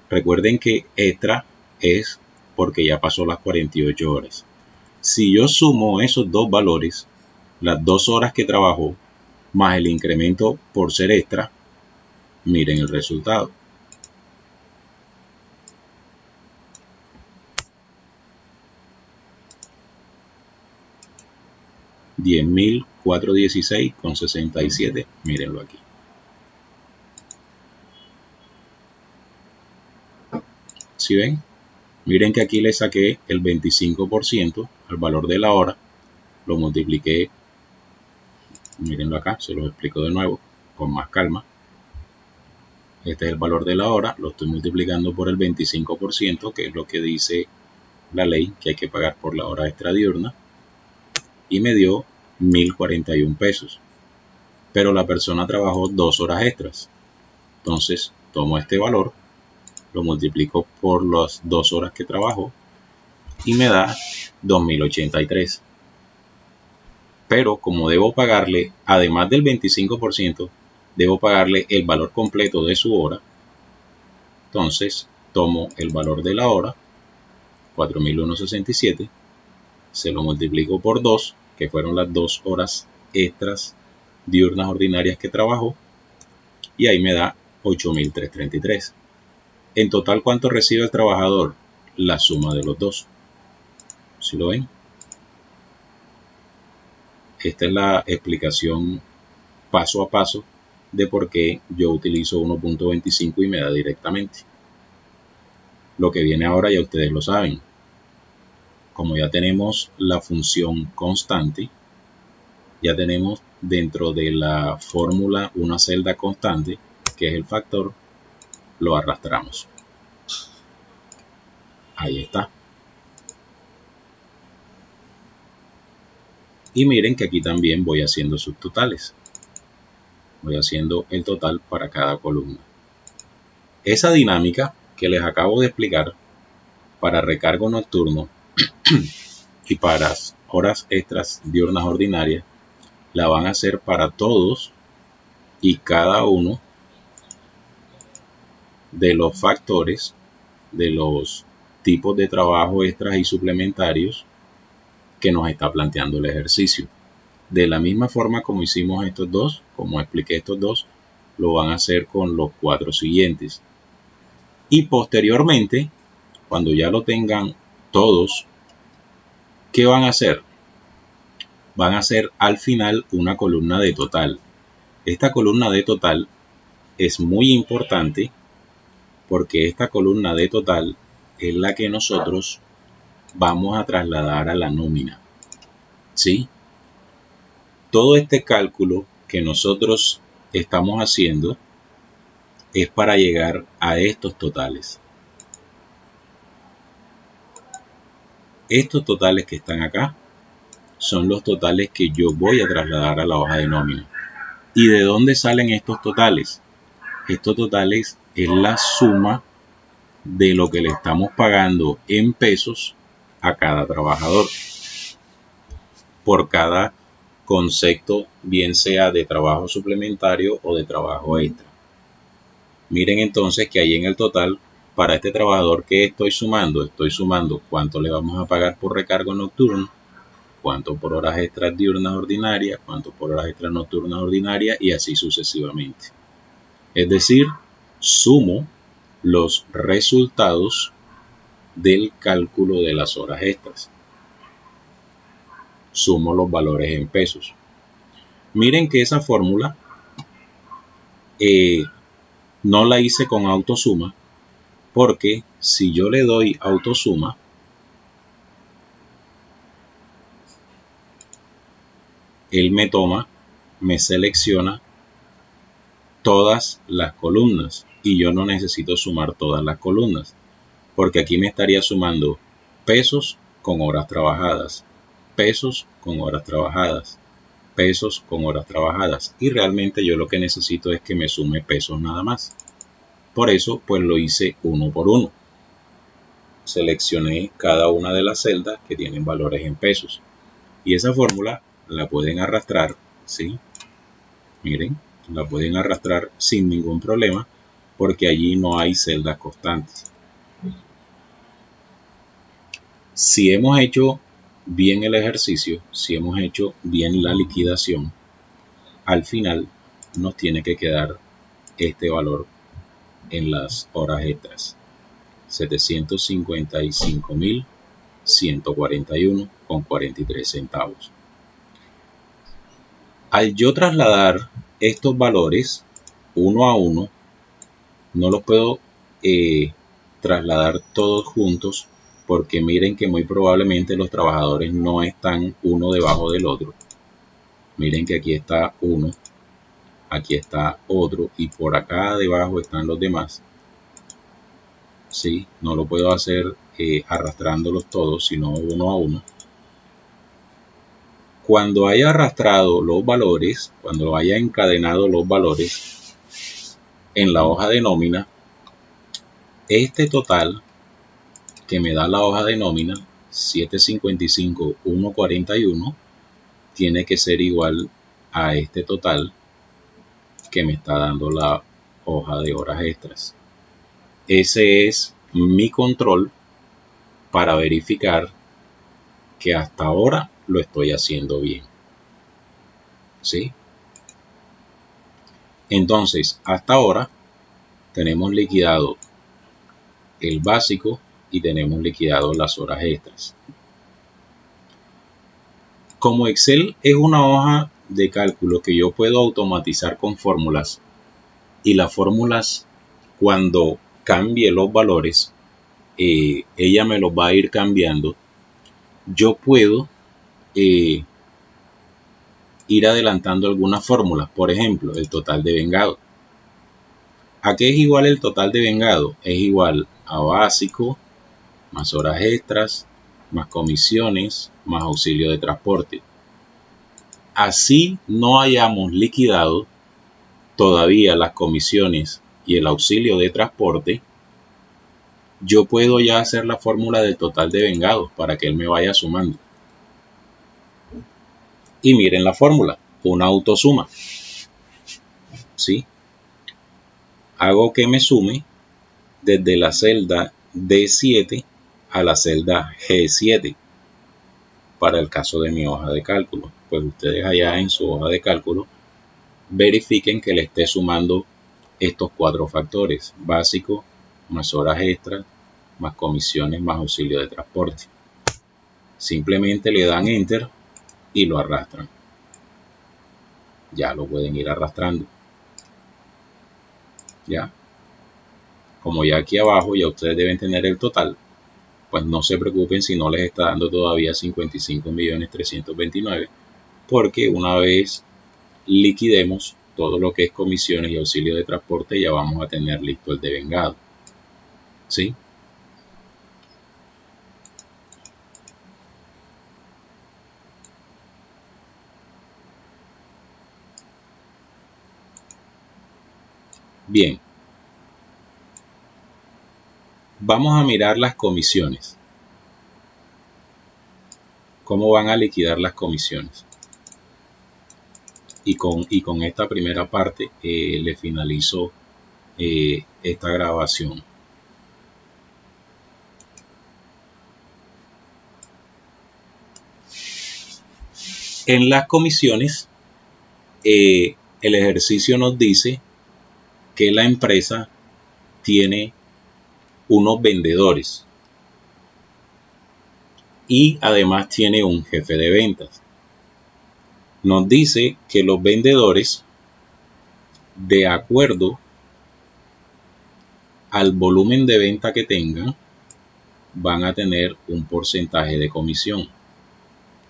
Recuerden que extra es porque ya pasó las 48 horas. Si yo sumo esos dos valores, las 2 horas que trabajó más el incremento por ser extra, miren el resultado. $10.416,67. Mírenlo aquí. ¿Sí ven? Miren que aquí le saqué el 25% al valor de la hora. Lo multipliqué. Mírenlo acá, se los explico de nuevo con más calma. Este es el valor de la hora. Lo estoy multiplicando por el 25%, que es lo que dice la ley que hay que pagar por la hora extra diurna. Y me dio 1.041 pesos. Pero la persona trabajó 2 horas extras. Entonces tomo este valor, lo multiplico por las 2 horas que trabajó y me da 2.083. Pero como debo pagarle, además del 25%, debo pagarle el valor completo de su hora. Entonces tomo el valor de la hora, 4.167, se lo multiplico por 2, que fueron las 2 horas extras diurnas ordinarias que trabajó, y ahí me da 8.333. En total, ¿cuánto recibe el trabajador? La suma de los dos. ¿Sí lo ven? Esta es la explicación paso a paso de por qué yo utilizo 1.25 y me da directamente. Lo que viene ahora ya ustedes lo saben. Como ya tenemos la función constante, ya tenemos dentro de la fórmula una celda constante, que es el factor, lo arrastramos. Ahí está. Y miren que aquí también voy haciendo subtotales. Voy haciendo el total para cada columna. Esa dinámica que les acabo de explicar para recargo nocturno y para horas extras diurnas ordinarias, la van a hacer para todos y cada uno de los factores, de los tipos de trabajo extras y suplementarios que nos está planteando el ejercicio. De la misma forma como hicimos estos dos, como expliqué estos dos, lo van a hacer con los 4 siguientes. Y posteriormente, cuando ya lo tengan todos, ¿qué van a hacer? Van a hacer al final una columna de total. Esta columna de total es muy importante porque esta columna de total es la que nosotros vamos a trasladar a la nómina. ¿Sí? Todo este cálculo que nosotros estamos haciendo es para llegar a estos totales. Estos totales que están acá son los totales que yo voy a trasladar a la hoja de nómina. ¿Y de dónde salen estos totales? Estos totales es la suma de lo que le estamos pagando en pesos a cada trabajador por cada concepto, bien sea de trabajo suplementario o de trabajo extra. Miren entonces que ahí en el total, para este trabajador que estoy sumando cuánto le vamos a pagar por recargo nocturno, cuánto por horas extras diurnas ordinarias, cuánto por horas extras nocturnas ordinarias y así sucesivamente. Es decir, sumo los resultados del cálculo de las horas extras. Sumo los valores en pesos. Miren que esa fórmula no la hice con autosuma, porque si yo le doy autosuma, él me selecciona todas las columnas y yo no necesito sumar todas las columnas, porque aquí me estaría sumando pesos con horas trabajadas, pesos con horas trabajadas, pesos con horas trabajadas, y realmente yo lo que necesito es que me sume pesos nada más. Por eso pues lo hice uno por uno. Seleccioné cada una de las celdas que tienen valores en pesos y esa fórmula la pueden arrastrar, ¿sí? Miren, la pueden arrastrar sin ningún problema porque allí no hay celdas constantes. Si hemos hecho bien el ejercicio, si hemos hecho bien la liquidación, al final nos tiene que quedar este valor en las horas extras: 755.141,43 centavos. Al yo trasladar estos valores uno a uno, no los puedo trasladar todos juntos porque miren que muy probablemente los trabajadores no están uno debajo del otro. Miren que aquí está uno, aquí está otro y por acá debajo están los demás. ¿Sí? No lo puedo hacer arrastrándolos todos, sino uno a uno. Cuando haya arrastrado los valores, cuando haya encadenado los valores en la hoja de nómina, este total que me da la hoja de nómina, 755,141, tiene que ser igual a este total que me está dando la hoja de horas extras. Ese es mi control para verificar que hasta ahora lo estoy haciendo bien. ¿Sí? Entonces, hasta ahora tenemos liquidado el básico y tenemos liquidado las horas extras. Como Excel es una hoja de cálculo que yo puedo automatizar con fórmulas, y las fórmulas, cuando cambie los valores, ella me los va a ir cambiando, yo puedo ir adelantando algunas fórmulas. Por ejemplo, el total de vengado. ¿A qué es igual el total de vengado? Es igual a básico más horas extras más comisiones más auxilio de transporte. Así no hayamos liquidado todavía las comisiones y el auxilio de transporte, yo puedo ya hacer la fórmula del total de vengados para que él me vaya sumando. Y miren la fórmula, una autosuma. ¿Sí? Hago que me sume desde la celda D7 a la celda G7 para el caso de mi hoja de cálculo. Pues ustedes allá en su hoja de cálculo verifiquen que le esté sumando estos 4 factores: básico, más horas extras, más comisiones, más auxilio de transporte. Simplemente le dan enter y lo arrastran. Ya lo pueden ir arrastrando. Ya. Como ya aquí abajo ya ustedes deben tener el total, pues no se preocupen si no les está dando todavía 55.329.000, porque una vez liquidemos todo lo que es comisiones y auxilio de transporte, ya vamos a tener listo el devengado. ¿Sí? Bien. Vamos a mirar las comisiones. ¿Cómo van a liquidar las comisiones? Y con esta primera parte le finalizo esta grabación. En las comisiones, el ejercicio nos dice que la empresa tiene unos vendedores y además tiene un jefe de ventas. Nos dice que los vendedores, de acuerdo al volumen de venta que tengan, van a tener un porcentaje de comisión.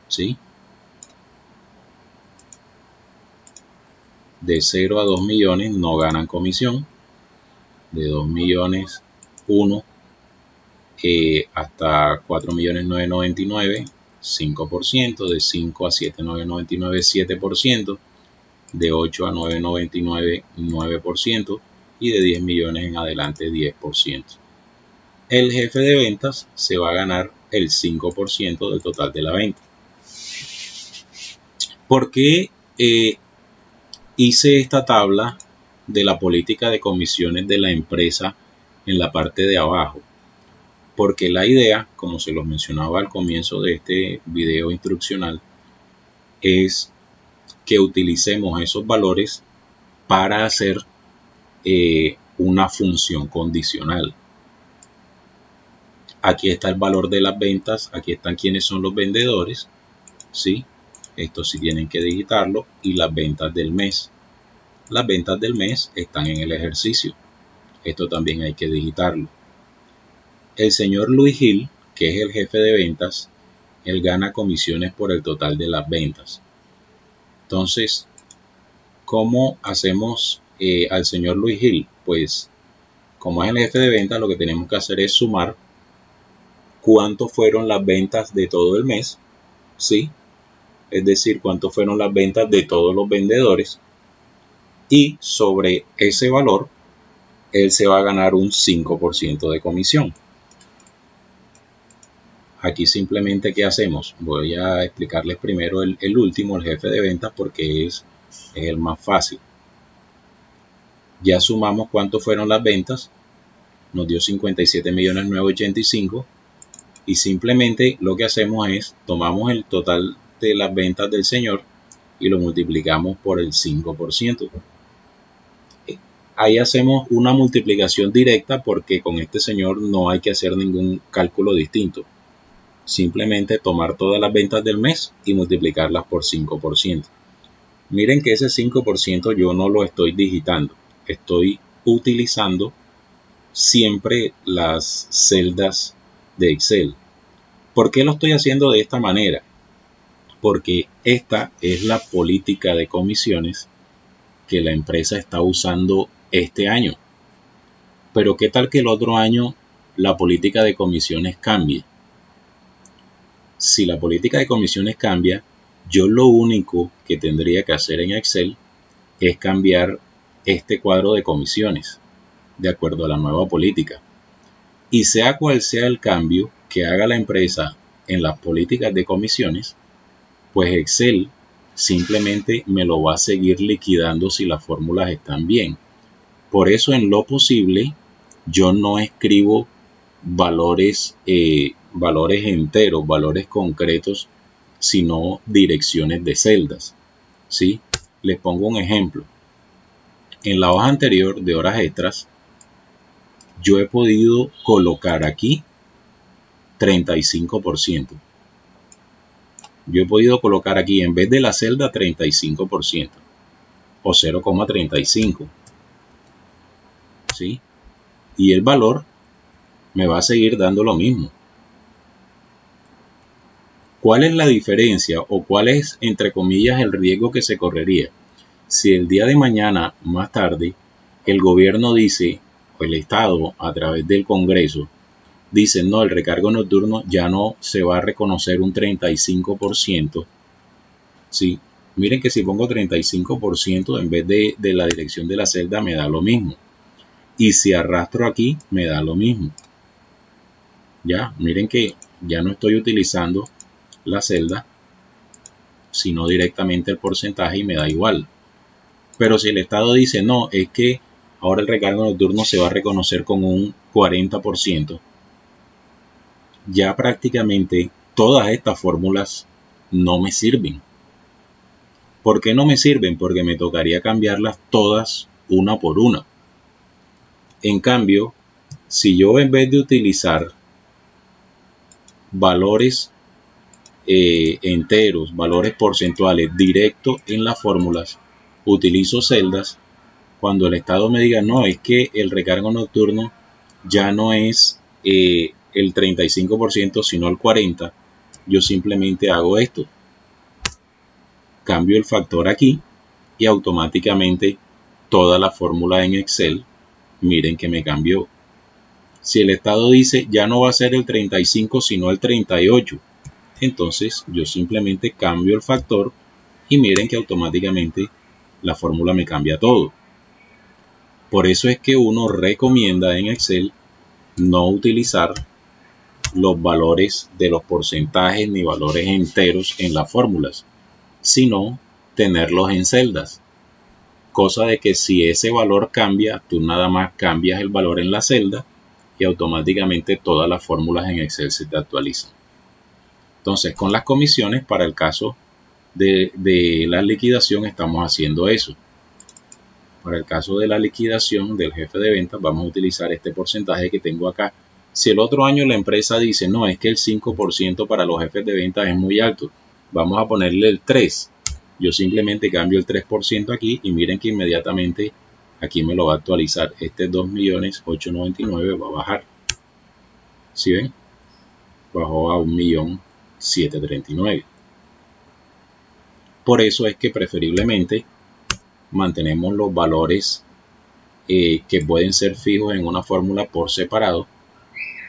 ¿Sí? De 0 a 2 millones no ganan comisión. De 2 millones 1 hasta 4.999.000, 5%. De 5 a 7.999.000, 7%. De 8 a 9.99, 9%. Y de 10 millones en adelante, 10%. El jefe de ventas se va a ganar el 5% del total de la venta. ¿Por qué hice esta tabla de la política de comisiones de la empresa en la parte de abajo? Porque la idea, como se los mencionaba al comienzo de este video instruccional, es que utilicemos esos valores para hacer una función condicional. Aquí está el valor de las ventas, aquí están quiénes son los vendedores, ¿sí? Esto sí tienen que digitarlo, y las ventas del mes. Las ventas del mes están en el ejercicio. Esto también hay que digitarlo. El señor Luis Gil, que es el jefe de ventas, él gana comisiones por el total de las ventas. Entonces, ¿cómo hacemos al señor Luis Gil? Pues, como es el jefe de ventas, lo que tenemos que hacer es sumar cuánto fueron las ventas de todo el mes, ¿sí? Es decir, cuánto fueron las ventas de todos los vendedores, y sobre ese valor, él se va a ganar un 5% de comisión. Aquí simplemente, ¿qué hacemos? Voy a explicarles primero el último, el jefe de ventas, porque es el más fácil. Ya sumamos cuánto fueron las ventas, nos dio 57.985.000, y simplemente lo que hacemos es tomamos el total de las ventas del señor y lo multiplicamos por el 5%. Ahí hacemos una multiplicación directa, porque con este señor no hay que hacer ningún cálculo distinto. Simplemente tomar todas las ventas del mes y multiplicarlas por 5%. Miren que ese 5% yo no lo estoy digitando. Estoy utilizando siempre las celdas de Excel. ¿Por qué lo estoy haciendo de esta manera? Porque esta es la política de comisiones que la empresa está usando este año. Pero ¿qué tal que el otro año la política de comisiones cambie? Si la política de comisiones cambia, yo lo único que tendría que hacer en Excel es cambiar este cuadro de comisiones de acuerdo a la nueva política. Y sea cual sea el cambio que haga la empresa en las políticas de comisiones, pues Excel simplemente me lo va a seguir liquidando si las fórmulas están bien. Por eso, en lo posible, yo no escribo valores, valores enteros, valores concretos, sino direcciones de celdas, ¿sí? Les pongo un ejemplo. En la hoja anterior de horas extras, yo he podido colocar aquí 35%. Yo he podido colocar aquí en vez de la celda 35% o 0,35, ¿sí? Y el valor me va a seguir dando lo mismo. ¿Cuál es la diferencia o cuál es, entre comillas, el riesgo que se correría? Si el día de mañana, más tarde, el gobierno dice, o el Estado a través del Congreso, dice, no, el recargo nocturno ya no se va a reconocer un 35%, ¿sí? Miren que si pongo 35% en vez de la dirección de la celda me da lo mismo. Y si arrastro aquí me da lo mismo. Ya, miren que ya no estoy utilizando la celda, sino directamente el porcentaje y me da igual. Pero si el Estado dice, no, es que ahora el recargo nocturno se va a reconocer con un 40%, ya prácticamente todas estas fórmulas no me sirven. ¿Por qué no me sirven? Porque me tocaría cambiarlas todas una por una. En cambio, si yo en vez de utilizar valores enteros, valores porcentuales directos en las fórmulas, utilizo celdas, cuando el Estado me diga, no, es que el recargo nocturno ya no es el 35%, sino el 40%, yo simplemente hago esto. Cambio el factor aquí y automáticamente toda la fórmula en Excel, miren que me cambió. Si el Estado dice ya no va a ser el 35 sino el 38, entonces yo simplemente cambio el factor y miren que automáticamente la fórmula me cambia todo. Por eso es que uno recomienda en Excel no utilizar los valores de los porcentajes ni valores enteros en las fórmulas, sino tenerlos en celdas. Cosa de que si ese valor cambia, tú nada más cambias el valor en la celda y automáticamente todas las fórmulas en Excel se te actualizan. Entonces, con las comisiones, para el caso de la liquidación, estamos haciendo eso. Para el caso de la liquidación del jefe de ventas, vamos a utilizar este porcentaje que tengo acá. Si el otro año la empresa dice, no, es que el 5% para los jefes de ventas es muy alto, vamos a ponerle el 3%. Yo simplemente cambio el 3% aquí y miren que inmediatamente aquí me lo va a actualizar. Este 2.899.000 va a bajar. ¿Sí ven? Bajó a 1.739.000. Por eso es que preferiblemente mantenemos los valores que pueden ser fijos en una fórmula por separado,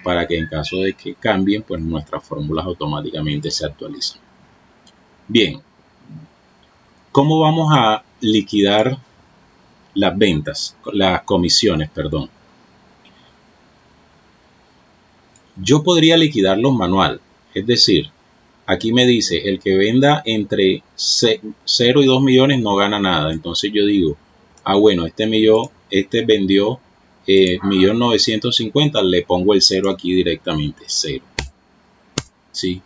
para que en caso de que cambien, pues nuestras fórmulas automáticamente se actualizan. Bien, ¿cómo vamos a liquidar las ventas, las comisiones, perdón? Yo podría liquidarlos manual, es decir, aquí me dice, el que venda entre 0 y 2 millones no gana nada. Entonces yo digo, bueno, este vendió 1.950.000, le pongo el 0 aquí directamente, 0. ¿Sí?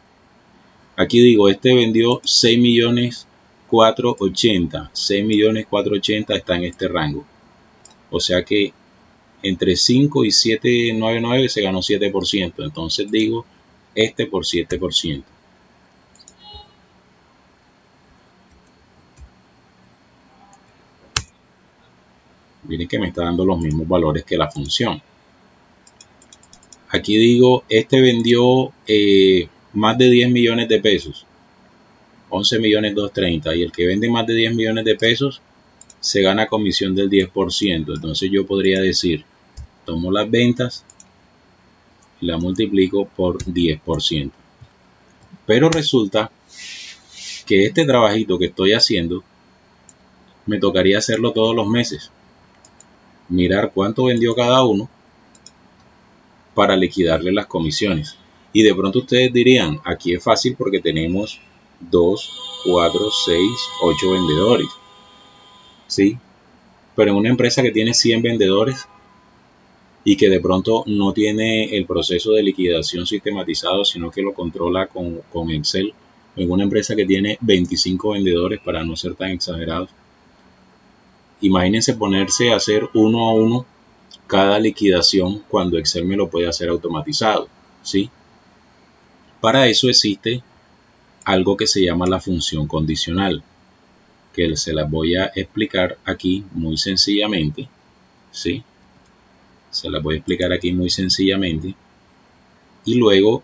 Aquí digo, este vendió 6.480.000, 6.480.000 está en este rango. O sea que entre 5 y 799 se ganó 7%. Entonces digo, este por 7%. Miren que me está dando los mismos valores que la función. Aquí digo, este vendió más de 10 millones de pesos, 11.230.000, y el que vende más de 10 millones de pesos se gana comisión del 10%. Entonces yo podría decir, tomo las ventas y la multiplico por 10%. Pero resulta que este trabajito que estoy haciendo me tocaría hacerlo todos los meses. Mirar cuánto vendió cada uno para liquidarle las comisiones. Y de pronto ustedes dirían, aquí es fácil porque tenemos 2, 4, 6, 8 vendedores. ¿Sí? Pero en una empresa que tiene 100 vendedores y que de pronto no tiene el proceso de liquidación sistematizado, sino que lo controla con Excel, en una empresa que tiene 25 vendedores, para no ser tan exagerados. Imagínense ponerse a hacer uno a uno cada liquidación cuando Excel me lo puede hacer automatizado, ¿sí? Para eso existe algo que se llama la función condicional, que se las voy a explicar aquí muy sencillamente, ¿sí? Se las voy a explicar aquí muy sencillamente y luego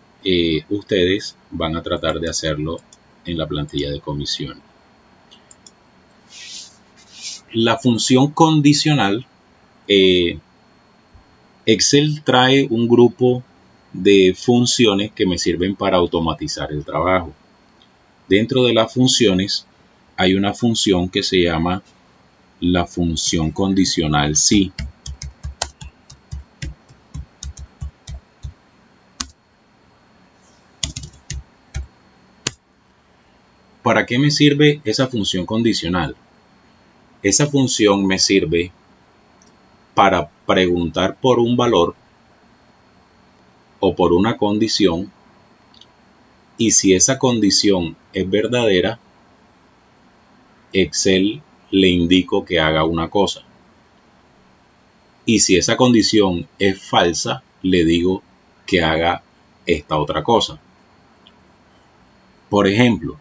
ustedes van a tratar de hacerlo en la plantilla de comisión. La función condicional, Excel trae un grupo de funciones que me sirven para automatizar el trabajo. Dentro de las funciones hay una función que se llama la función condicional si. ¿Para qué me sirve esa función condicional? Esa función me sirve para preguntar por un valor o por una condición, y si esa condición es verdadera, Excel le indico que haga una cosa. Y si esa condición es falsa, le digo que haga esta otra cosa. Por ejemplo,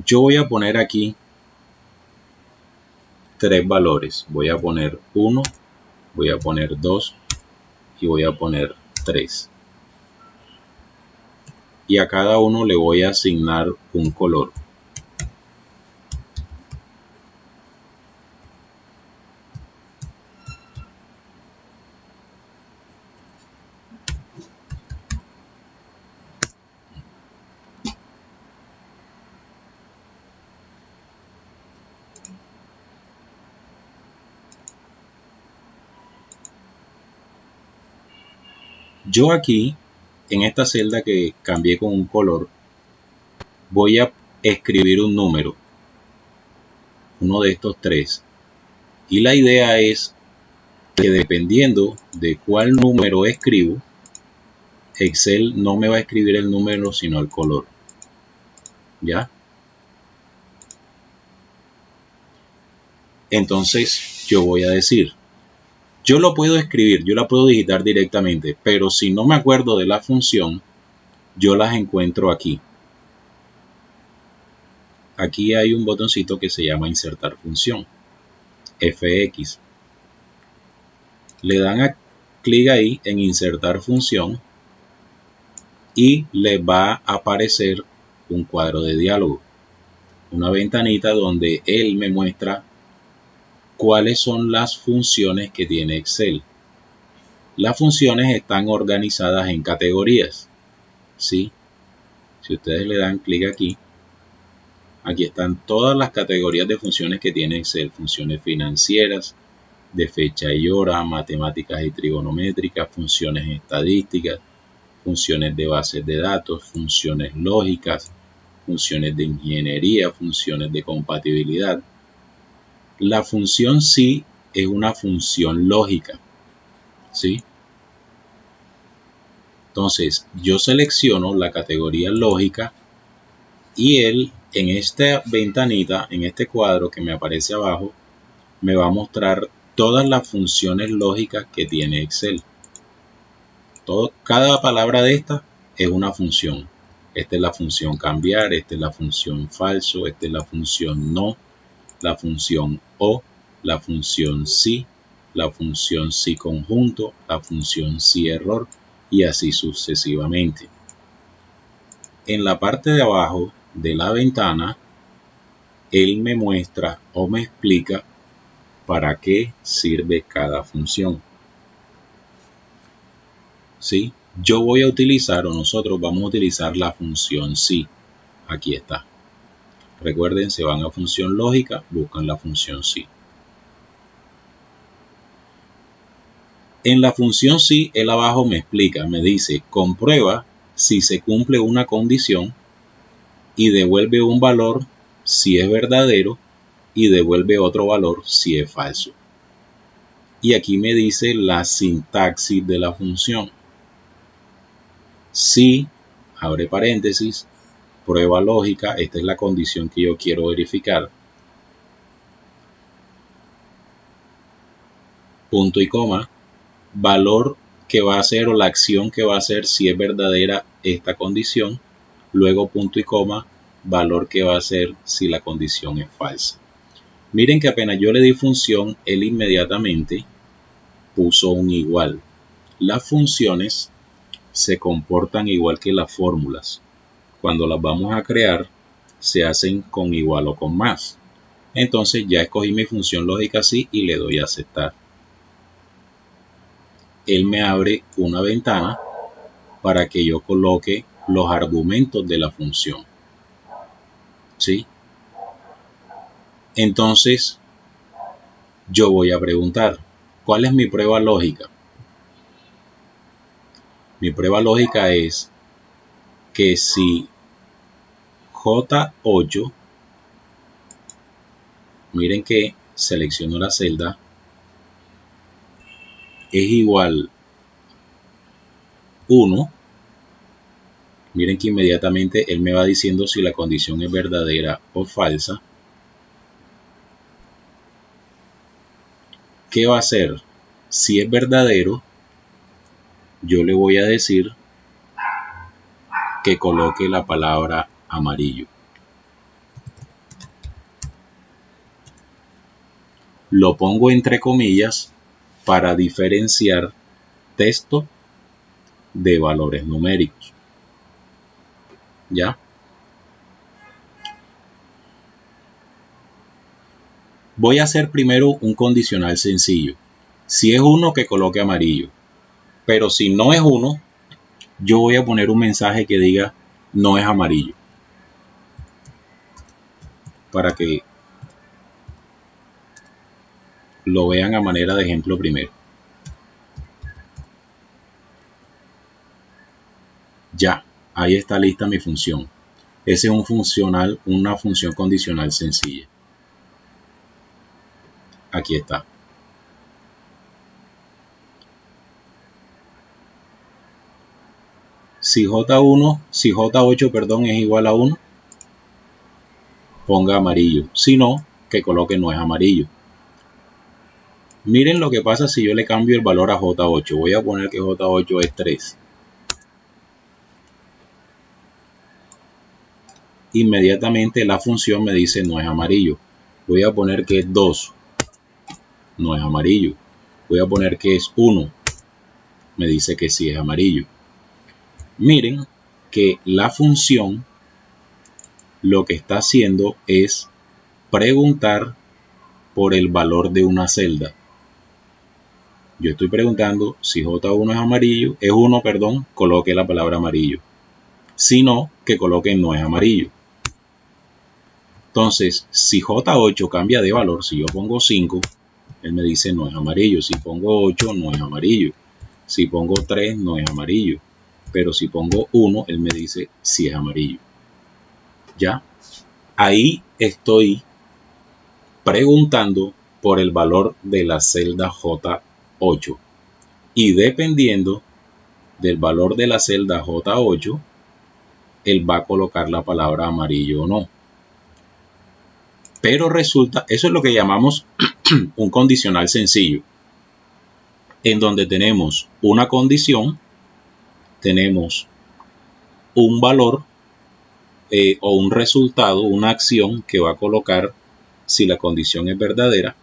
yo voy a poner aquí tres valores. Voy a poner 1, voy a poner 2 y voy a poner 3. Y a cada uno le voy a asignar un color. Yo aquí, en esta celda que cambié con un color, voy a escribir un número, uno de estos tres. Y la idea es que dependiendo de cuál número escribo, Excel no me va a escribir el número, sino el color. ¿Ya? Entonces yo voy a decir, yo lo puedo escribir, yo la puedo digitar directamente, pero si no me acuerdo de la función, yo las encuentro aquí. Aquí hay un botoncito que se llama insertar función, FX. Le dan a clic ahí en insertar función y les va a aparecer un cuadro de diálogo, una ventanita donde él me muestra cuáles son las funciones que tiene Excel. Las funciones están organizadas en categorías, ¿sí? Si ustedes le dan clic aquí, aquí están todas las categorías de funciones que tiene Excel: funciones financieras, de fecha y hora, matemáticas y trigonométricas, funciones estadísticas, funciones de bases de datos, funciones lógicas, funciones de ingeniería, funciones de compatibilidad. La función si es una función lógica, ¿sí? Entonces yo selecciono la categoría lógica y él en esta ventanita, en este cuadro que me aparece abajo, me va a mostrar todas las funciones lógicas que tiene Excel. Cada palabra de esta es una función. Esta es la función cambiar, esta es la función falso, esta es la función no, la función o, la función sí, la función sí conjunto, la función sí error y así sucesivamente. En la parte de abajo de la ventana, él me muestra o me explica para qué sirve cada función. ¿Sí? Yo voy a utilizar, o nosotros vamos a utilizar la función si. Aquí está. Recuerden, se van a función lógica, buscan la función si. En la función si, él abajo me explica, me dice, comprueba si se cumple una condición y devuelve un valor si es verdadero y devuelve otro valor si es falso. Y aquí me dice la sintaxis de la función. Si, abre paréntesis, prueba lógica, esta es la condición que yo quiero verificar. Punto y coma, valor que va a hacer o la acción que va a hacer si es verdadera esta condición. Luego punto y coma, valor que va a hacer si la condición es falsa. Miren que apenas yo le di función, él inmediatamente puso un igual. Las funciones se comportan igual que las fórmulas. Cuando las vamos a crear, se hacen con igual o con más. Entonces ya escogí mi función lógica así y le doy a aceptar. Él me abre una ventana para que yo coloque los argumentos de la función. ¿Sí? Entonces, yo voy a preguntar, ¿cuál es mi prueba lógica? Mi prueba lógica es que si J8, miren que selecciono la celda, es igual 1, miren que inmediatamente él me va diciendo si la condición es verdadera o falsa. ¿Qué va a hacer? Si es verdadero, yo le voy a decir que coloque la palabra amarillo. Lo pongo entre comillas para diferenciar texto de valores numéricos. ¿Ya? Voy a hacer primero un condicional sencillo. Si es 1, que coloque amarillo. Pero si no es 1, yo voy a poner un mensaje que diga no es amarillo. Para que lo vean a manera de ejemplo primero. Ya, ahí está lista mi función. Ese es un funcional, una función condicional sencilla. Aquí está. Si J8, perdón, es igual a 1, ponga amarillo. Si no, que coloque no es amarillo. Miren lo que pasa si yo le cambio el valor a J8. Voy a poner que J8 es 3. Inmediatamente la función me dice no es amarillo. Voy a poner que es 2. No es amarillo. Voy a poner que es 1. Me dice que sí es amarillo. Miren que la función lo que está haciendo es preguntar por el valor de una celda. Yo estoy preguntando si J1 es amarillo, es 1, perdón, coloque la palabra amarillo. Si no, que coloque no es amarillo. Entonces, si J8 cambia de valor, si yo pongo 5, él me dice no es amarillo. Si pongo 8, no es amarillo. Si pongo 3, no es amarillo. Pero si pongo 1, él me dice sí es amarillo. ¿Ya? Ahí estoy preguntando por el valor de la celda J8. Y dependiendo del valor de la celda J8, él va a colocar la palabra amarillo o no. Pero resulta, eso es lo que llamamos un condicional sencillo, en donde tenemos una condición, tenemos un valor o un resultado, una acción que va a colocar si la condición es verdadera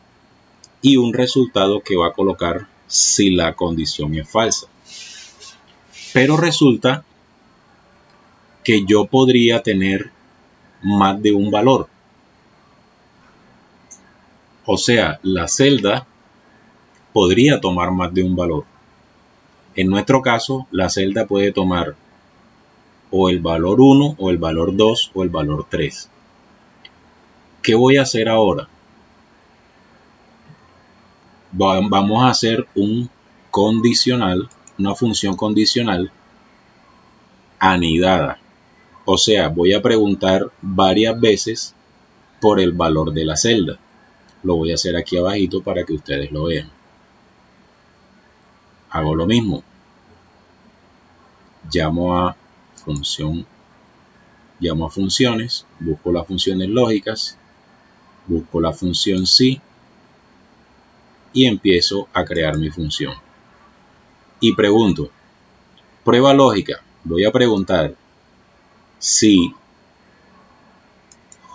y un resultado que va a colocar si la condición es falsa. Pero resulta que yo podría tener más de un valor. O sea, la celda podría tomar más de un valor. En nuestro caso, la celda puede tomar o el valor 1, o el valor 2, o el valor 3. ¿Qué voy a hacer ahora? Vamos a hacer un condicional, una función condicional anidada. O sea, voy a preguntar varias veces por el valor de la celda. Lo voy a hacer aquí abajito para que ustedes lo vean. hago lo mismo. Llamo a funciones, busco las funciones lógicas, busco la función si y empiezo a crear mi función. Y pregunto, prueba lógica, voy a preguntar si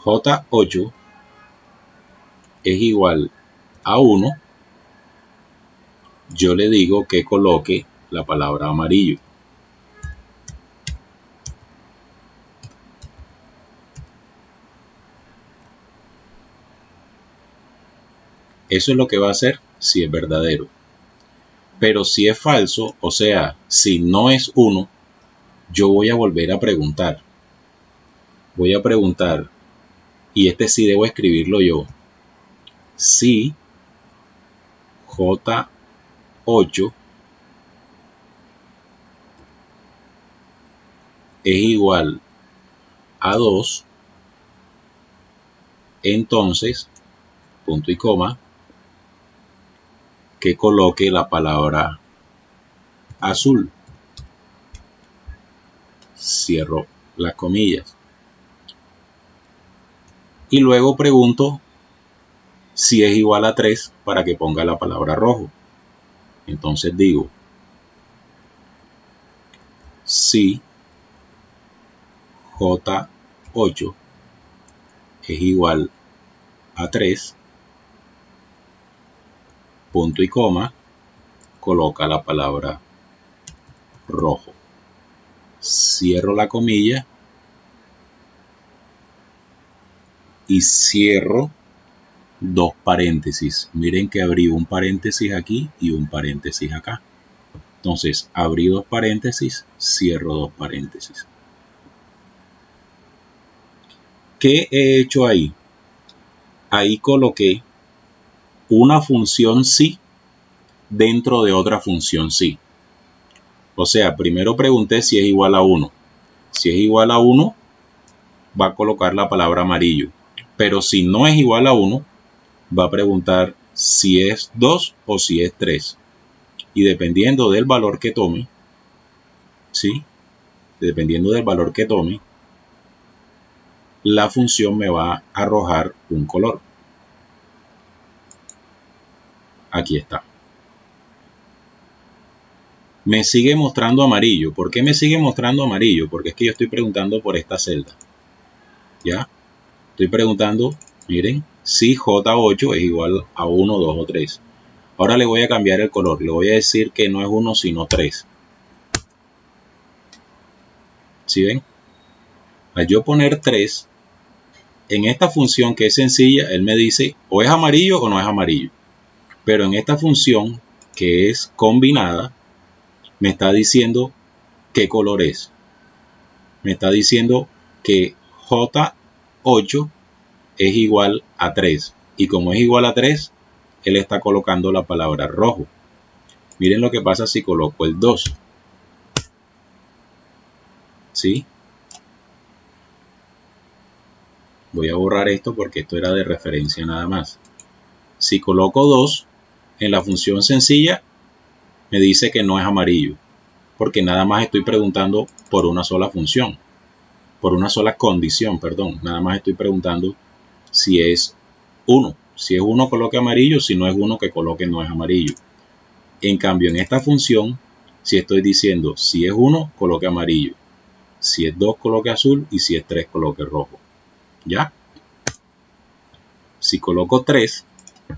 J8 es igual a 1, yo le digo que coloque la palabra amarillo. Eso es lo que va a hacer si es verdadero. Pero si es falso, o sea, si no es 1, yo voy a volver a preguntar. Voy a preguntar, y este sí debo escribirlo yo, si J8 es igual a 2, entonces, punto y coma, que coloque la palabra azul. Cierro las comillas. Y luego pregunto si es igual a 3 para que ponga la palabra rojo. Entonces digo, si J8 es igual a 3, punto y coma, coloca la palabra rojo. Cierro la comilla y cierro dos paréntesis. Miren que abrí un paréntesis aquí y un paréntesis acá. Entonces, abrí dos paréntesis, cierro dos paréntesis. ¿Qué he hecho ahí? Ahí coloqué una función sí dentro de otra función sí. O sea, primero pregunté si es igual a 1. Si es igual a 1, va a colocar la palabra amarillo. Pero si no es igual a 1, va a preguntar si es 2 o si es 3. Y dependiendo del valor que tome, ¿sí? Dependiendo del valor que tome, la función me va a arrojar un color. Aquí está. Me sigue mostrando amarillo. ¿Por qué me sigue mostrando amarillo? Porque es que yo estoy preguntando por esta celda. ¿Ya? Estoy preguntando, miren, si J8 es igual a 1, 2 o 3. Ahora le voy a cambiar el color. Le voy a decir que no es 1 sino 3. ¿Sí ven? Al yo poner 3, en esta función que es sencilla, él me dice o es amarillo o no es amarillo. Pero en esta función que es combinada, me está diciendo qué color es. Me está diciendo que J8 es igual a 3. Y como es igual a 3, él está colocando la palabra rojo. Miren lo que pasa si coloco el 2. ¿Sí? Voy a borrar esto porque esto era de referencia nada más. Si coloco 2, en la función sencilla me dice que no es amarillo, porque nada más estoy preguntando por una sola función, por una sola condición, perdón. Nada más estoy preguntando si es 1. Si es 1, coloque amarillo. Si no es 1, que coloque no es amarillo. En cambio, en esta función, si estoy diciendo si es 1, coloque amarillo. Si es 2, coloque azul. Y si es 3, coloque rojo. ¿Ya? Si coloco 3,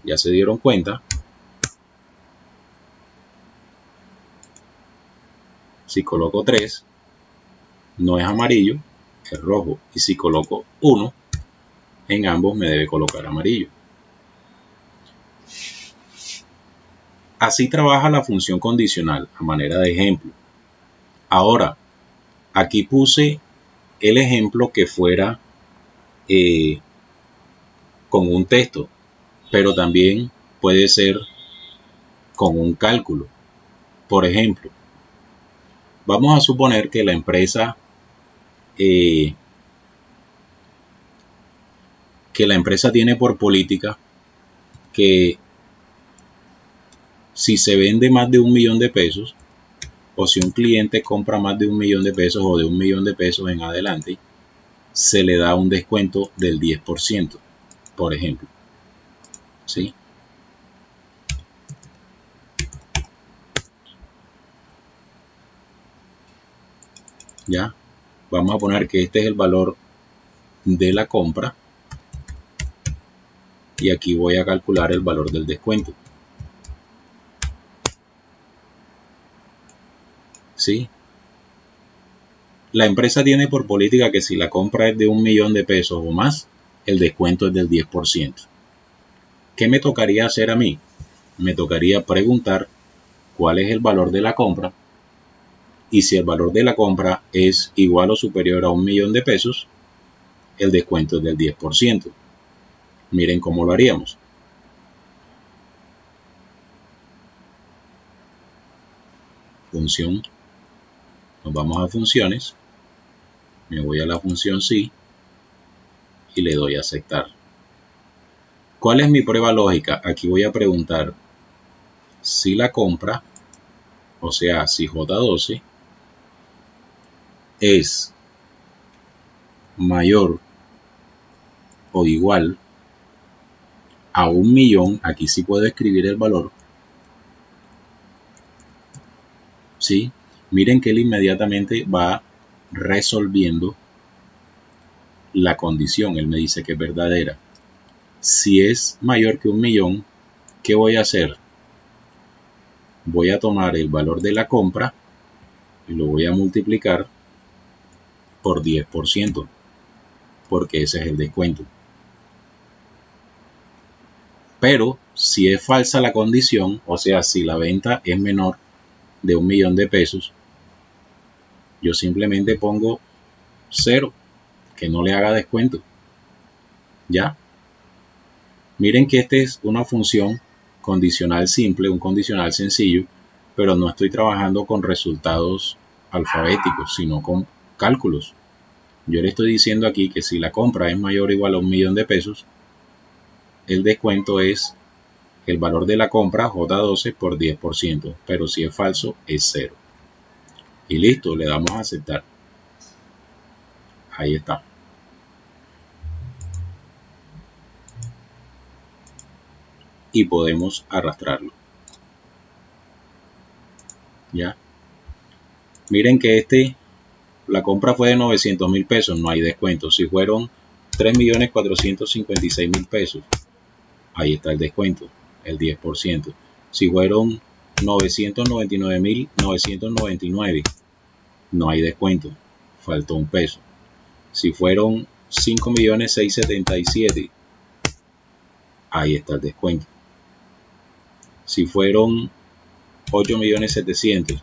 ya se dieron cuenta. Si coloco 3, no es amarillo, es rojo. Y si coloco 1, en ambos me debe colocar amarillo. Así trabaja la función condicional a manera de ejemplo. Ahora, aquí puse el ejemplo que fuera con un texto, pero también puede ser con un cálculo. Por ejemplo, vamos a suponer que la empresa tiene por política que Si se vende más de 1.000.000 de pesos, o si un cliente compra más de 1.000.000 de pesos o de 1.000.000 de pesos en adelante, se le da un descuento del 10%, por ejemplo. ¿Sí? Ya, vamos a poner que este es el valor de la compra y aquí voy a calcular el valor del descuento. ¿Sí? La empresa tiene por política que si la compra es de 1.000.000 de pesos o más, el descuento es del 10%. ¿Qué me tocaría hacer a mí? Me tocaría preguntar cuál es el valor de la compra, y si el valor de la compra es igual o superior a 1.000.000 de pesos, el descuento es del 10%. Miren cómo lo haríamos. Función, nos vamos a funciones, me voy a la función sí y le doy a aceptar. ¿Cuál es mi prueba lógica? Aquí voy a preguntar si la compra, o sea, si J12 es mayor o igual a 1.000.000, aquí sí puedo escribir el valor, ¿sí? Miren que él inmediatamente va resolviendo la condición, él me dice que es verdadera. Si es mayor que 1.000.000, ¿qué voy a hacer? Voy a tomar el valor de la compra y lo voy a multiplicar por 10%, porque ese es el descuento. Pero si es falsa la condición, o sea, si la venta es menor de 1.000.000 de pesos, yo simplemente pongo 0, que no le haga descuento. ¿Ya? Miren que esta es una función condicional simple, un condicional sencillo, pero no estoy trabajando con resultados alfabéticos, sino con cálculos. Yo le estoy diciendo aquí que si la compra es mayor o igual a 1.000.000 de pesos, el descuento es el valor de la compra J12 por 10%, pero si es falso es 0. Y listo, le damos a aceptar. Ahí está. Y podemos arrastrarlo. ¿Ya? Miren que la compra fue de 900.000 pesos, no hay descuento. Si fueron 3.456.000 pesos, ahí está el descuento, el 10%. Si fueron 999.999, no hay descuento, faltó un peso. Si fueron 5.677.000, ahí está el descuento. Si fueron 8.700.000,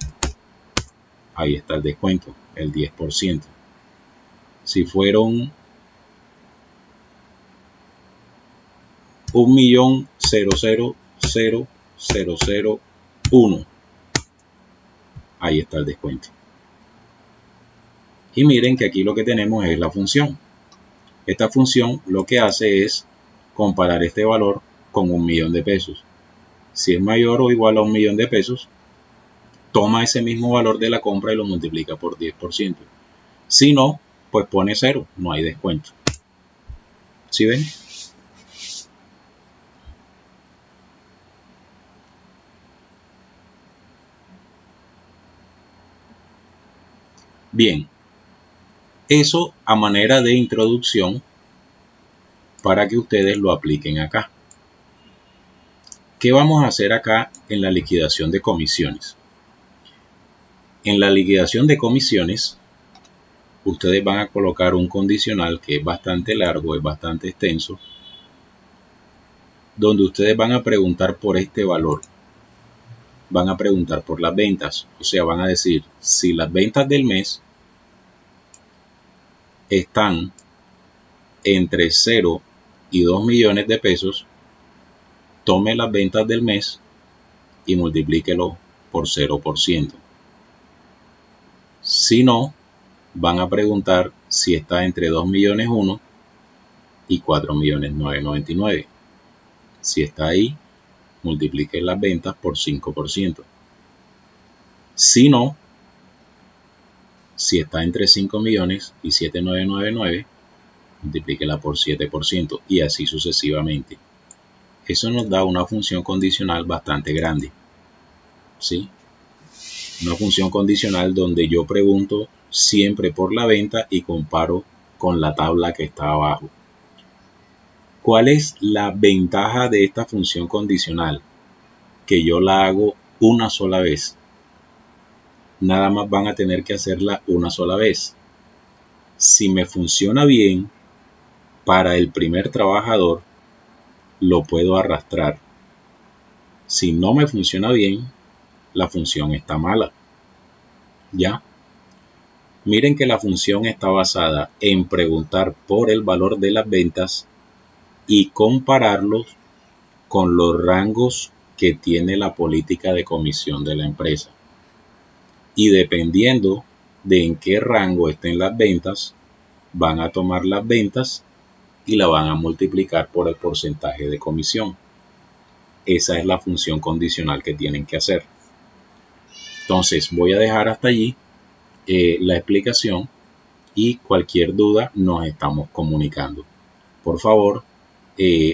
ahí está el descuento, el 10%. Si fueron 1.000.000.001, ahí está el descuento. Y miren que aquí lo que tenemos es la función. Esta función lo que hace es comparar este valor con 1.000.000 de pesos. Si es mayor o igual a 1.000.000 de pesos, toma ese mismo valor de la compra y lo multiplica por 10%. Si no, pues pone 0, no hay descuento. ¿Sí ven? Bien, eso a manera de introducción para que ustedes lo apliquen acá. ¿Qué vamos a hacer acá en la liquidación de comisiones? En la liquidación de comisiones, ustedes van a colocar un condicional que es bastante largo, es bastante extenso, donde ustedes van a preguntar por este valor. Van a preguntar por las ventas, o sea, van a decir si las ventas del mes están entre 0 y 2 millones de pesos, tome las ventas del mes y multiplíquelo por 0%. Si no, van a preguntar si está entre 2.000.001 y 4.999.000. Si está ahí, multiplique las ventas por 5%. Si no, si está entre 5 millones y 7,999, multiplíquela por 7% y así sucesivamente. Eso nos da una función condicional bastante grande, ¿sí? Una función condicional donde yo pregunto siempre por la venta y comparo con la tabla que está abajo. ¿Cuál es la ventaja de esta función condicional? Que yo la hago una sola vez. Nada más van a tener que hacerla una sola vez. Si me funciona bien, para el primer trabajador, lo puedo arrastrar. Si no me funciona bien, la función está mala. ¿Ya? Miren que la función está basada en preguntar por el valor de las ventas y compararlos con los rangos que tiene la política de comisión de la empresa. Y dependiendo de en qué rango estén las ventas, van a tomar las ventas y la van a multiplicar por el porcentaje de comisión. Esa es la función condicional que tienen que hacer. Entonces voy a dejar hasta allí la explicación y cualquier duda nos estamos comunicando. Por favor,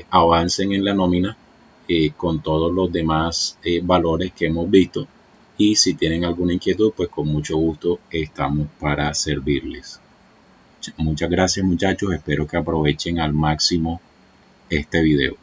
avancen en la nómina con todos los demás valores que hemos visto y si tienen alguna inquietud, pues con mucho gusto estamos para servirles. Muchas gracias, muchachos, espero que aprovechen al máximo este video.